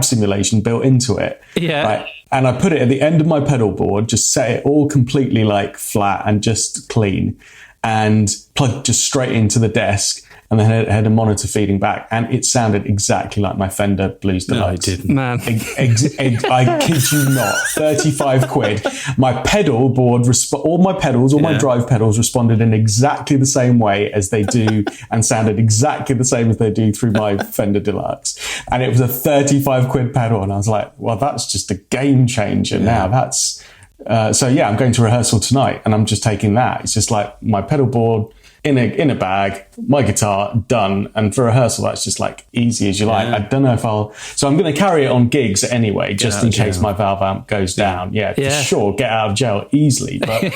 simulation built into it. Yeah. Right. And I put it at the end of my pedal board, just set it all completely like flat and just clean, and plugged just straight into the desk. And then it had a monitor feeding back, and it sounded exactly like my Fender Blues Deluxe. No, it didn't. Man. I kid you not. 35 quid. My pedal board, all my pedals, all my drive pedals responded in exactly the same way as they do, and sounded exactly the same as they do through my Fender Deluxe. And it was a 35 quid pedal, and I was like, well, that's just a game changer now. That's so yeah, I'm going to rehearsal tonight, and I'm just taking that. It's just like my pedal board in a bag, my guitar, done. And for rehearsal, that's just like easy as you like. I don't know if so I'm going to carry it on gigs anyway, just in case my valve amp goes down. Yeah, for sure, get out of jail easily. But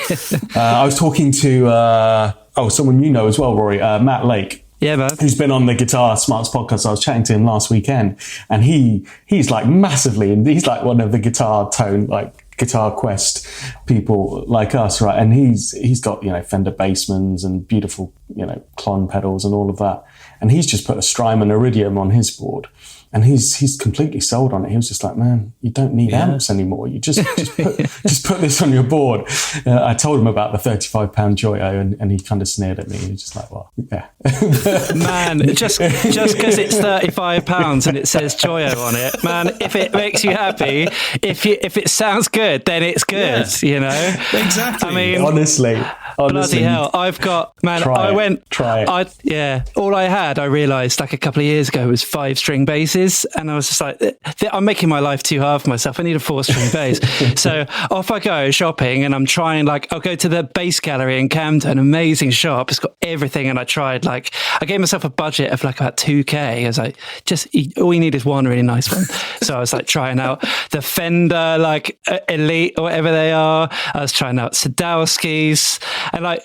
I was talking to someone you know as well, Rory, Matt Lake. Yeah, man. Who's been on the Guitar Smarts podcast. I was chatting to him last weekend, and he's like massively, and he's like one of the Guitar Quest people like us, right? And he's got, Fender Bassmans and beautiful, Klon pedals and all of that. And he's just put a Strymon Iridium on his board, and he's completely sold on it. He was just like, man, you don't need amps anymore. You just put this on your board. I told him about the £35 Joyo, and he kind of sneered at me. He was just like, well, yeah. Man, just because it's £35 and it says Joyo on it, man, if it makes you happy, if it sounds good, then it's good, Exactly. I mean, honestly, bloody hell, I've got, man, try it. All I had, I realised like a couple of years ago, was 5-string basses, and I was just like, I'm making my life too hard for myself. I need a 4-string bass. So off I go shopping, and I'm trying, I'll go to the Bass Gallery in Camden, amazing shop. It's got everything, and I tried, I gave myself a budget of about 2k. I was like, all you need is one really nice one. So I was trying out the Fender Elite or whatever they are. I was trying out Sadowski's and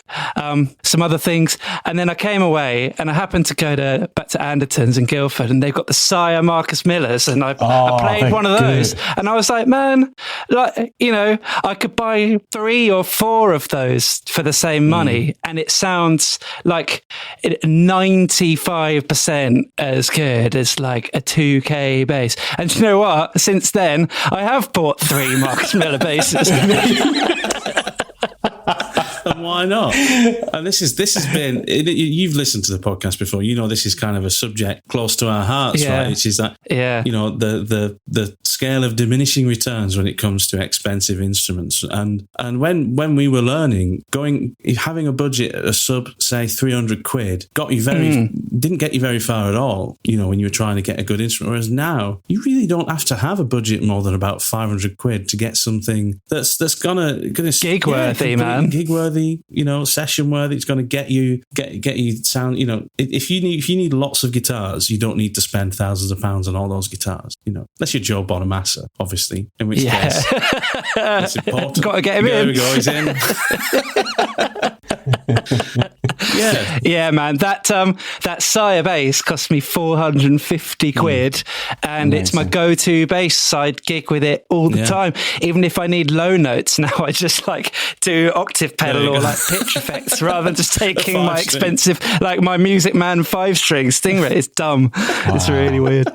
some other things. And then I came away, and I happened to go back to Anderton's in Guildford, and they've got the Sire Marcus Millers, and I played one of those, and I was like, man, I could buy 3 or 4 of those for the same money, and it sounds like 95% as good as a 2k bass. And you know what? Since then, I have bought 3 Marcus Miller basses. And why not? And this has been, you've listened to the podcast before, this is kind of a subject close to our hearts, right? Which is that, the scale of diminishing returns when it comes to expensive instruments. And when we were learning, having a budget at a sub, say 300 quid, didn't get you very far at all, when you were trying to get a good instrument. Whereas now, you really don't have to have a budget more than about 500 quid to get something that's gonna gig worthy, man. Gig worthy, session worthy. It's going to get you sound. If you need lots of guitars, you don't need to spend thousands of pounds on all those guitars. Unless you're Joe Bonamassa, obviously. In which case, it's important. Got to get him in. There we go. He's in. Yeah, man. That Sire bass cost me 450 quid, and amazing. It's my go-to bass. I'd gig with it all the time. Even if I need low notes now, I just do octave pedal or pitch effects rather than just taking my expensive, my Music Man 5-string Stingray. It's dumb. Wow. It's really weird.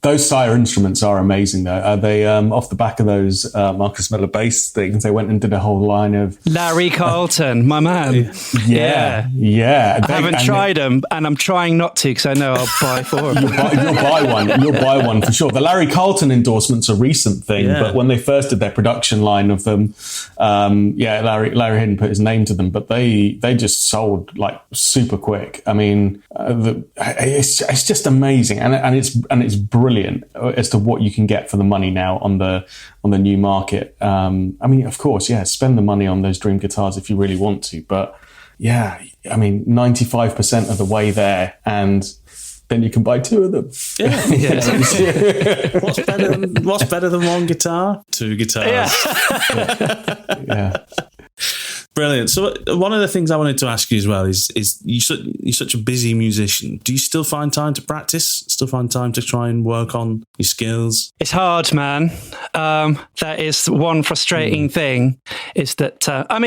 Those Sire instruments are amazing, though. They off the back of those Marcus Miller bass things, they went and did a whole line of Larry Carlton, my man. Yeah. Yeah. I haven't tried them, and I'm trying not to because I know I'll buy 4 of them. You'll buy one. You'll buy one for sure. The Larry Carlton endorsement's a recent thing, but when they first did their production line of them, Larry hadn't put his name to them, but they just sold like super quick. I mean, it's just amazing, and it's brilliant as to what you can get for the money now on the new market. I mean, of course, spend the money on those Dream guitars if you really want to, but yeah, I mean, 95% of the way there, and then you can buy 2 of them. What's better than one guitar? 2 guitars. Yeah. Brilliant. So one of the things I wanted to ask you as well is you're such a busy musician. Do you still find time to practice? Still find time to try and work on your skills? It's hard, man. That is one frustrating thing, is that, I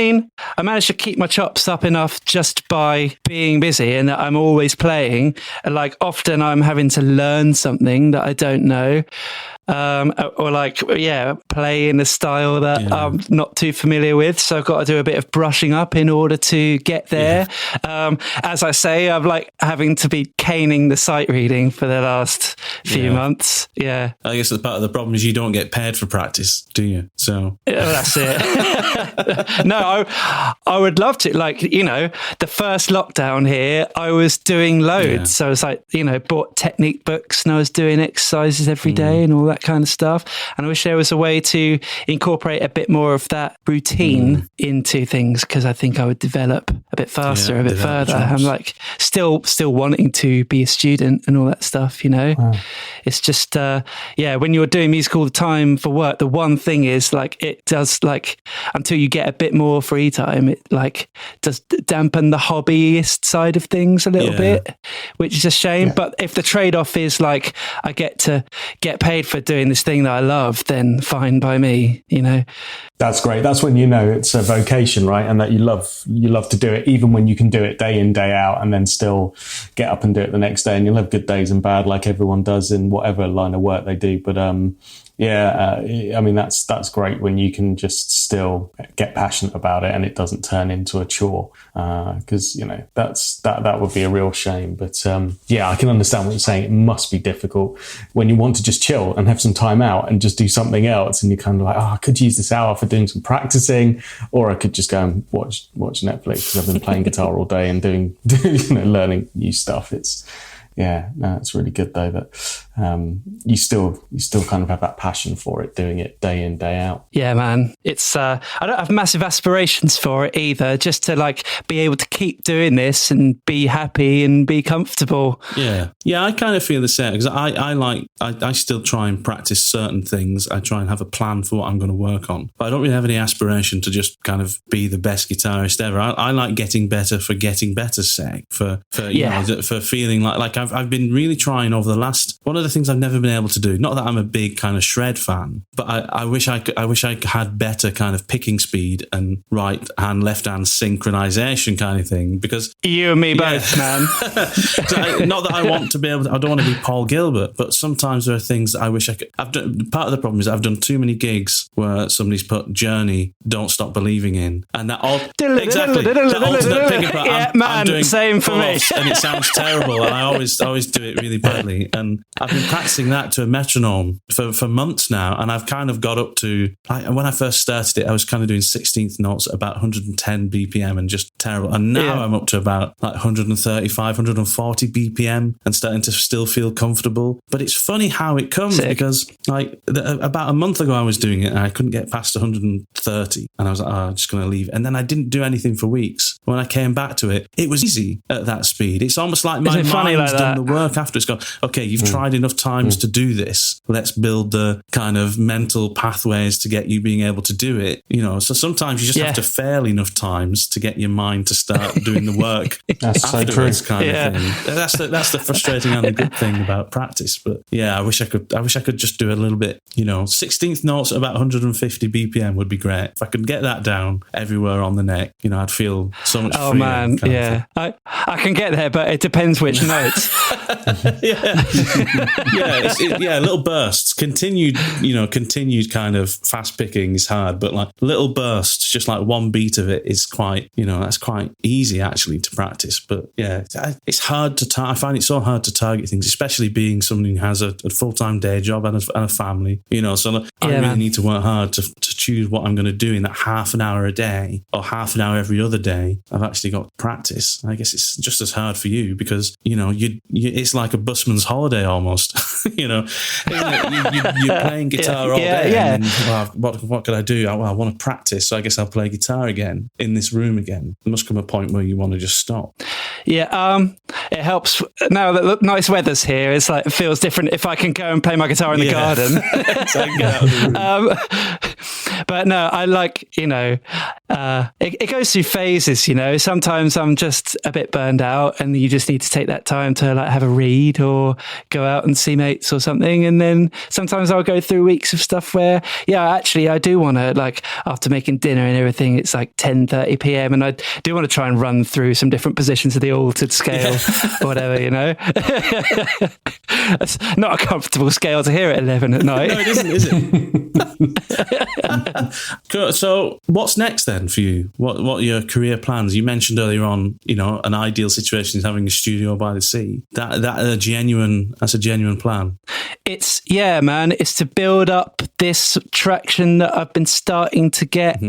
managed to keep my chops up enough just by being busy, and that I'm always playing. And like often I'm having to learn something that I don't know. Play in a style that I'm not too familiar with. So I've got to do a bit of brushing up in order to get there. As I say, I'm like having to be caning the sight reading for the last few months. Yeah. I guess the part of the problem is you don't get paid for practice, do you? So that's it. No, I would love to. Like, the first lockdown here, I was doing loads. Yeah. So I was like, bought technique books and I was doing exercises every day and all that kind of stuff. And I wish there was a way to incorporate a bit more of that routine into things, because I think I would develop a bit faster, a bit further. I'm like still wanting to be a student and all that stuff, Wow. It's just, when you're doing music all the time for work, the one thing is like, it does like, until you get a bit more free time, it like does dampen the hobbyist side of things a little bit, which is a shame. But if the trade-off is like, I get to get paid for doing this thing that I love, then fine by me, That's great. That's when it's a vocation, right? And that you love to do it, even when you can do it day in, day out, and then still get up and do it the next day. And you'll have good days and bad, like everyone does in whatever line of work they do. But that's great when you can just still get passionate about it and it doesn't turn into a chore, because that would be a real shame. But I can understand what you're saying. It must be difficult when you want to just chill and have some time out and just do something else, and you're kind of like, I could use this hour for doing some practicing, or I could just go and watch Netflix, because I've been playing guitar all day and doing learning new stuff. It's really good though that you still kind of have that passion for it, doing it day in, day out. Yeah, man. It's I don't have massive aspirations for it either, just to like be able to keep doing this and be happy and be comfortable. Yeah, I kind of feel the same, because I still try and practice certain things. I try and have a plan for what I'm going to work on, but I don't really have any aspiration to just kind of be the best guitarist ever. I like getting better for getting better's sake, for feeling like I've been really trying over the last. One of the things I've never been able to do, not that I'm a big kind of shred fan, but I wish I had better kind of picking speed and right hand, left hand synchronization kind of thing, because you and me both, man. Not that I want to be able to, I don't want to be Paul Gilbert, but sometimes there are things I wish I could. I've done. Part of the problem is I've done too many gigs where somebody's put Journey, Don't Stop Believing in, and that all exactly the alternate picking part. I'm doing same for me, and it sounds terrible, and I always do it really badly. And I've been practicing that to a metronome for months now, and I've kind of got up to, when I first started it, I was kind of doing 16th notes at about 110 BPM and just terrible. And now I'm up to about like 135, 140 BPM and starting to still feel comfortable. But it's funny how it comes, because like about a month ago I was doing it and I couldn't get past 130, and I was like, I'm just going to leave. And then I didn't do anything for weeks. When I came back to it, it was easy at that speed. It's almost like my mind's done the work after. It's gone, okay, you've tried enough times to do this. Let's build the kind of mental pathways to get you being able to do it. So sometimes you just have to fail enough times to get your mind to start doing the work. That's so true. Kind of thing. That's the frustrating and the good thing about practice. But I wish I could just do a little bit. 16th notes at about 150 BPM would be great. If I could get that down everywhere on the neck, I'd feel so so much. Oh man, yeah, I can get there, but it depends which notes. Little bursts, continued kind of fast picking is hard, but like little bursts, just like one beat of it is quite, that's quite easy actually to practice. But yeah, it's hard to I find it so hard to target things, especially being someone who has a full-time day job and a family, so I really need to work hard to choose what I'm going to do in that half an hour a day or half an hour every other day. I've actually got practice. I guess it's just as hard for you because, it's like a busman's holiday almost, you're playing guitar all day. Yeah. And what could I do? I want to practice. So I guess I'll play guitar again in this room again. There must come a point where you want to just stop. Yeah. It helps now that the nice weather's here. It's like, it feels different if I can go and play my guitar in the garden. But no, I like, it goes through phases, Sometimes I'm just a bit burned out and you just need to take that time to like have a read or go out and see mates or something. And then sometimes I'll go through weeks of stuff where, actually I do want to, like, after making dinner and everything, it's like 10:30 p.m. and I do want to try and run through some different positions of the altered scale or whatever, It's not a comfortable scale to hear at 11 at night. No, it isn't, is it? Cool. So what's next then for you? What are your career plans? You mentioned earlier on, an ideal situation is having a studio by the sea. That's a genuine plan. It's to build up this traction that I've been starting to get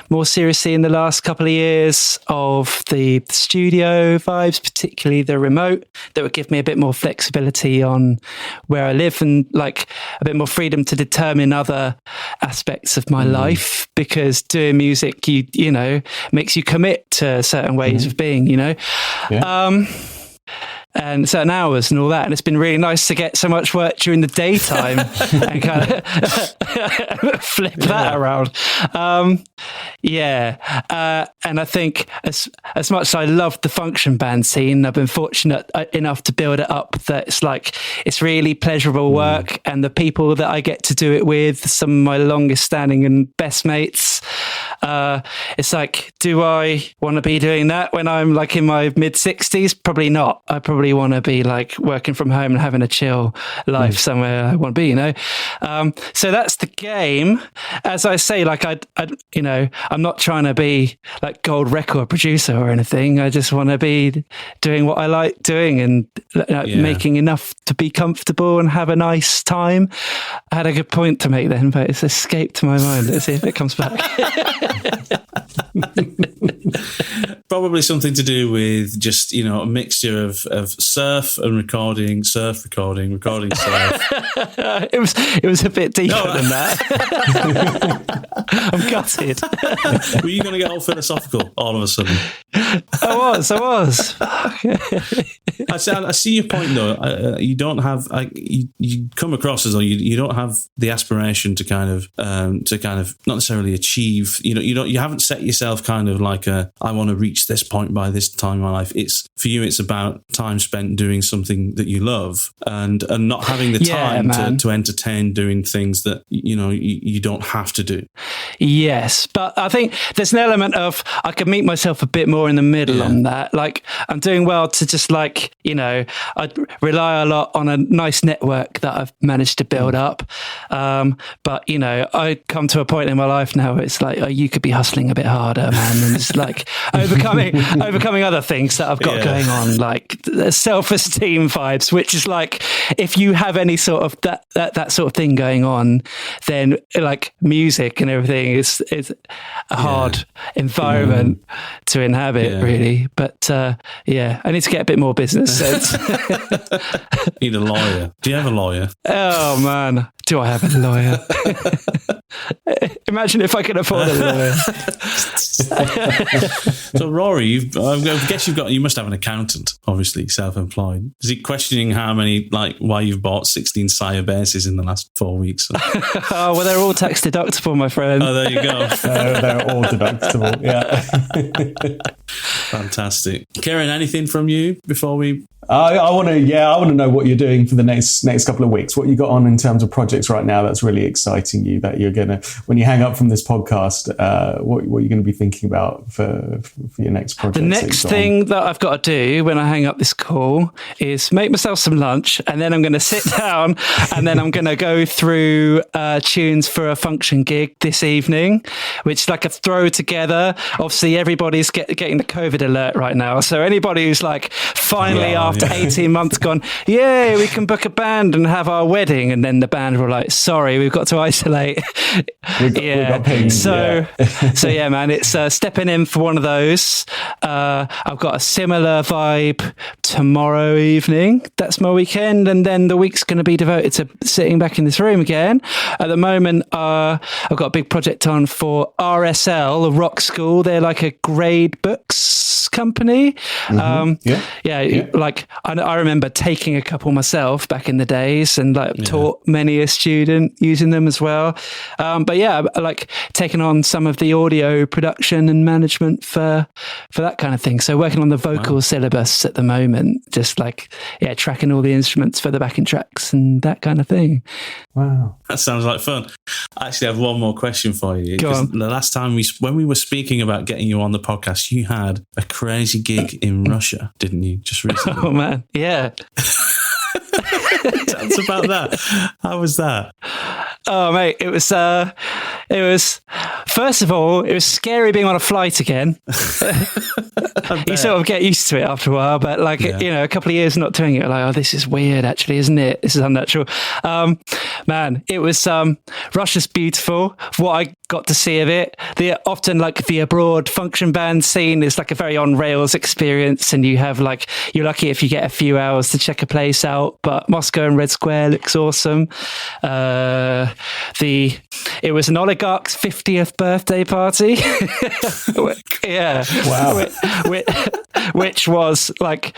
more seriously in the last couple of years of the studio vibes, particularly the remote, that would give me a bit more flexibility on where I live and like a bit more freedom to determine other aspects of my life, because doing music, you makes you commit to certain ways of being, and certain hours and all that. And it's been really nice to get so much work during the daytime and kind of flip that around. And I think as much as I love the function band scene, I've been fortunate enough to build it up that it's really pleasurable work, and the people that I get to do it with, some of my longest standing and best mates, it's like, do I want to be doing that when I'm like in my mid-60s? Probably not. I probably want to be like working from home and having a chill life somewhere I want to be, so that's the game. As I say, like I'm not trying to be like gold record producer or anything. I just want to be doing what I like doing and making enough to be comfortable and have a nice time. I had a good point to make then, but it's escaped my mind. Let's see if it comes back. Probably something to do with just, a mixture of surf and recording surf. It was a bit deeper than that. I'm gutted. Were you going to get all philosophical all of a sudden? I was. I see your point though. You don't have you come across as though you don't have the aspiration to kind of not necessarily achieve. You haven't set yourself kind of like I want to reach this point by this time in my life. It's for you. It's about time spent doing something that you love and not having the time to entertain doing things that you don't have to do. Yes, but I think there's an element of I could meet myself a bit more in the middle on that. Like I'm doing well to just like I rely a lot on a nice network that I've managed to build up. But I come to a point in my life now where it's like you could be hustling a bit harder, man, and it's like overcoming other things that I've got going on, like self-esteem vibes, which is like if you have any sort of that sort of thing going on, then like music and everything is a hard environment to inhabit, really. But I need to get a bit more business sense. Need a lawyer. Do you have a lawyer? Oh man, do I have a lawyer? Imagine if I could afford a lawyer. So Rory, I guess you must have an accountant, obviously self-employed. Is he questioning why you've bought 16 Sire basses in the last 4 weeks? Oh, well, they're all tax deductible, my friend. Oh, there you go. They're all deductible. Yeah. Fantastic. Kieran, anything from you before we I want to know what you're doing for the next couple of weeks. What you got on in terms of projects right now that's really exciting you, that you're gonna, when you hang up from this podcast, what you're going to be thinking about for your next project. The next thing that I've got to do when I hang up this call is make myself some lunch, and then I'm going to sit down, and then I'm going to go through tunes for a function gig this evening, which is like a throw together. Obviously, everybody's getting the COVID alert right now, so anybody who's like finally after 18 months gone, yay, we can book a band and have our wedding, and then the band were like, sorry, we've got to isolate. We got pinged, so yeah, man, it's stepping in for one of those. I've got a similar vibe tomorrow evening. That's my weekend, and then the week's going to be devoted to sitting back in this room again. At the moment, I've got a big project on for RSL, a rock school. They're like a grade books company. Like I remember taking a couple myself back in the days, and like taught many a student using them as well. But yeah, like taking on some of the audio production and management for that kind of thing. So working on the vocal syllabus at the moment, just like tracking all the instruments for the backing tracks and that kind of thing. Wow, that sounds like fun. I actually have one more question for you. Go on. The last time when we were speaking about getting you on the podcast, you had a crazy gig in Russia, didn't you? Just recently. Oh man, yeah. Tell us about that. How was that? Oh mate, it was first of all, it was scary being on a flight again. You sort of get used to it after a while, but like a couple of years not doing it, like, oh, this is weird actually, isn't it? This is unnatural. Man, it was Russia's beautiful. What I got to see of it, often like the abroad function band scene is like a very on rails experience, and you have like, you're lucky if you get a few hours to check a place out. But Moscow and Red Square looks awesome. It was an oligarch's 50th birthday party. Yeah. Wow. Which was like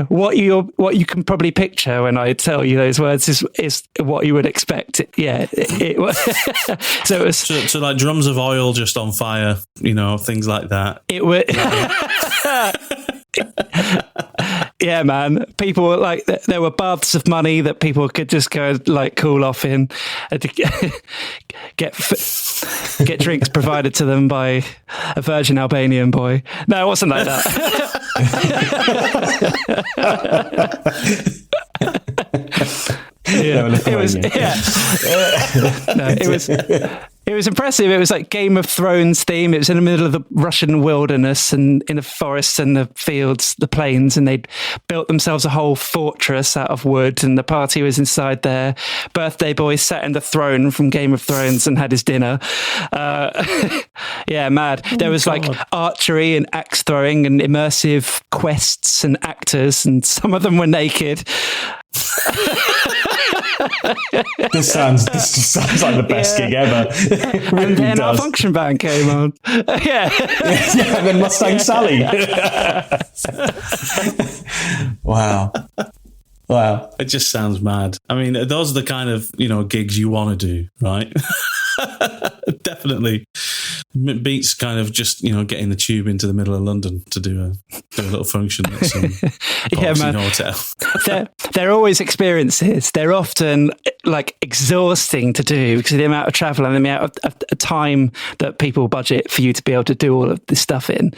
what you can probably picture when I tell you those words is what you would expect. It was. So it was so like drums of oil just on fire, things like that. It was. Yeah, man. People were like, there were baths of money that people could just go like cool off in, get drinks provided to them by a virgin Albanian boy. No, it wasn't like that. It was impressive. It was like Game of Thrones theme. It was in the middle of the Russian wilderness and in the forests and the fields, the plains, and they'd built themselves a whole fortress out of wood, and the party was inside there. Birthday boy sat in the throne from Game of Thrones and had his dinner. Yeah, mad. There was like archery and axe throwing and immersive quests and actors, and some of them were naked. This sounds like the best gig ever. Really and then does. our function band came on. Yeah, and then Mustang Sally. Wow. It just sounds mad. I mean, those are the kind of gigs you want to do, right? Definitely beats kind of just getting the tube into the middle of London to do a little function at some hotel. They're always experiences. They're often like exhausting to do because of the amount of travel and the amount of time that people budget for you to be able to do all of this stuff in.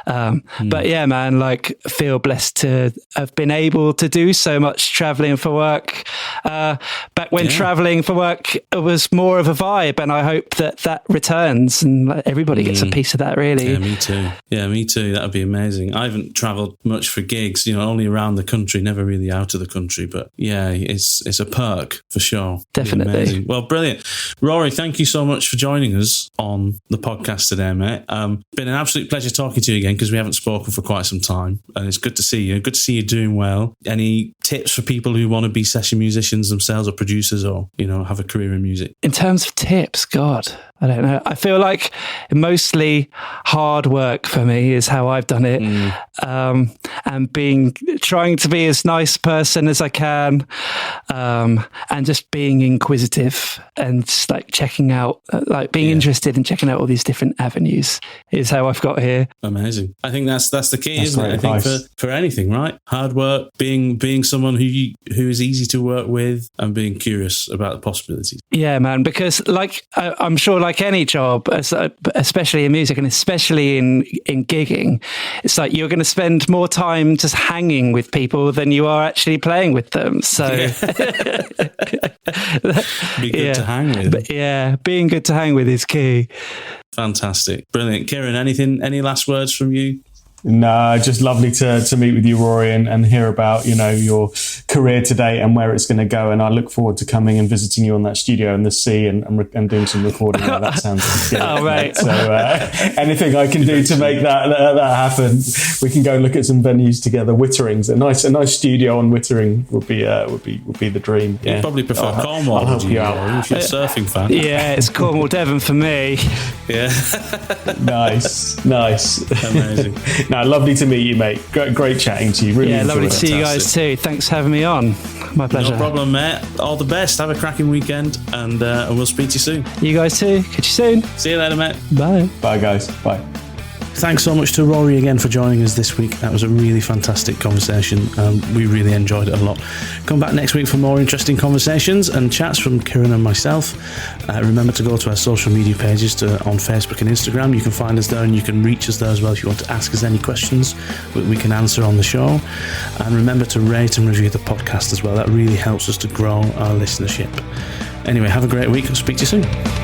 But yeah, man, like feel blessed to have been able to do so much traveling for work. Back when traveling for work was more of a vibe, and I hope that returns and everybody gets a piece of that, really. Yeah, me too. That would be amazing. I haven't travelled much for gigs, only around the country, never really out of the country. But yeah, it's a perk for sure. Definitely. Well, brilliant. Rory, thank you so much for joining us on the podcast today, mate. Been an absolute pleasure talking to you again because we haven't spoken for quite some time, and it's good to see you. Good to see you doing well. Any tips for people who want to be session musicians themselves or producers or, have a career in music? In terms of tips, God, I don't know. I feel like mostly hard work for me is how I've done it. And trying to be as nice person as I can, and just being inquisitive and just like checking out, like being interested in checking out all these different avenues is how I've got here. Amazing. I think that's the key, isn't it? I think for anything, right? Hard work, being someone who is easy to work with, and being curious about the possibilities. Yeah, man, because like I'm sure like any job, especially in music and especially in gigging, it's like you're going to spend more time just hanging with people than you are actually playing with them. So be good to hang with. But yeah, being good to hang with is key. Fantastic. Brilliant. Kieran, any last words from you? No, just lovely to meet with you, Rory, and hear about, your career today and where it's going to go. And I look forward to coming and visiting you on that studio in the sea and doing some recording there. That sounds good. Oh, right. So anything I can do to make that happen, we can go and look at some venues together. Wittering's a nice studio on Wittering would be the dream. Yeah. You'd probably prefer Cornwall. I'll help you out If you're a surfing fan. Yeah, it's Cornwall, Devon for me. Yeah. Nice. Amazing. No, lovely to meet you, mate. Great chatting to you. Really lovely to see you guys too. Thanks for having me on. My pleasure. No problem, mate. All the best. Have a cracking weekend, and we'll speak to you soon. You guys too. Catch you soon. See you later, mate. Bye. Bye, guys. Bye. Thanks so much to Rory again for joining us this week. That was a really fantastic conversation. We really enjoyed it a lot. Come back next week for more interesting conversations and chats from Kieran and myself. Remember to go to our social media pages on Facebook and Instagram. You can find us there and you can reach us there as well if you want to ask us any questions that we can answer on the show. And remember to rate and review the podcast as well. That really helps us to grow our listenership. Anyway, have a great week. I'll speak to you soon.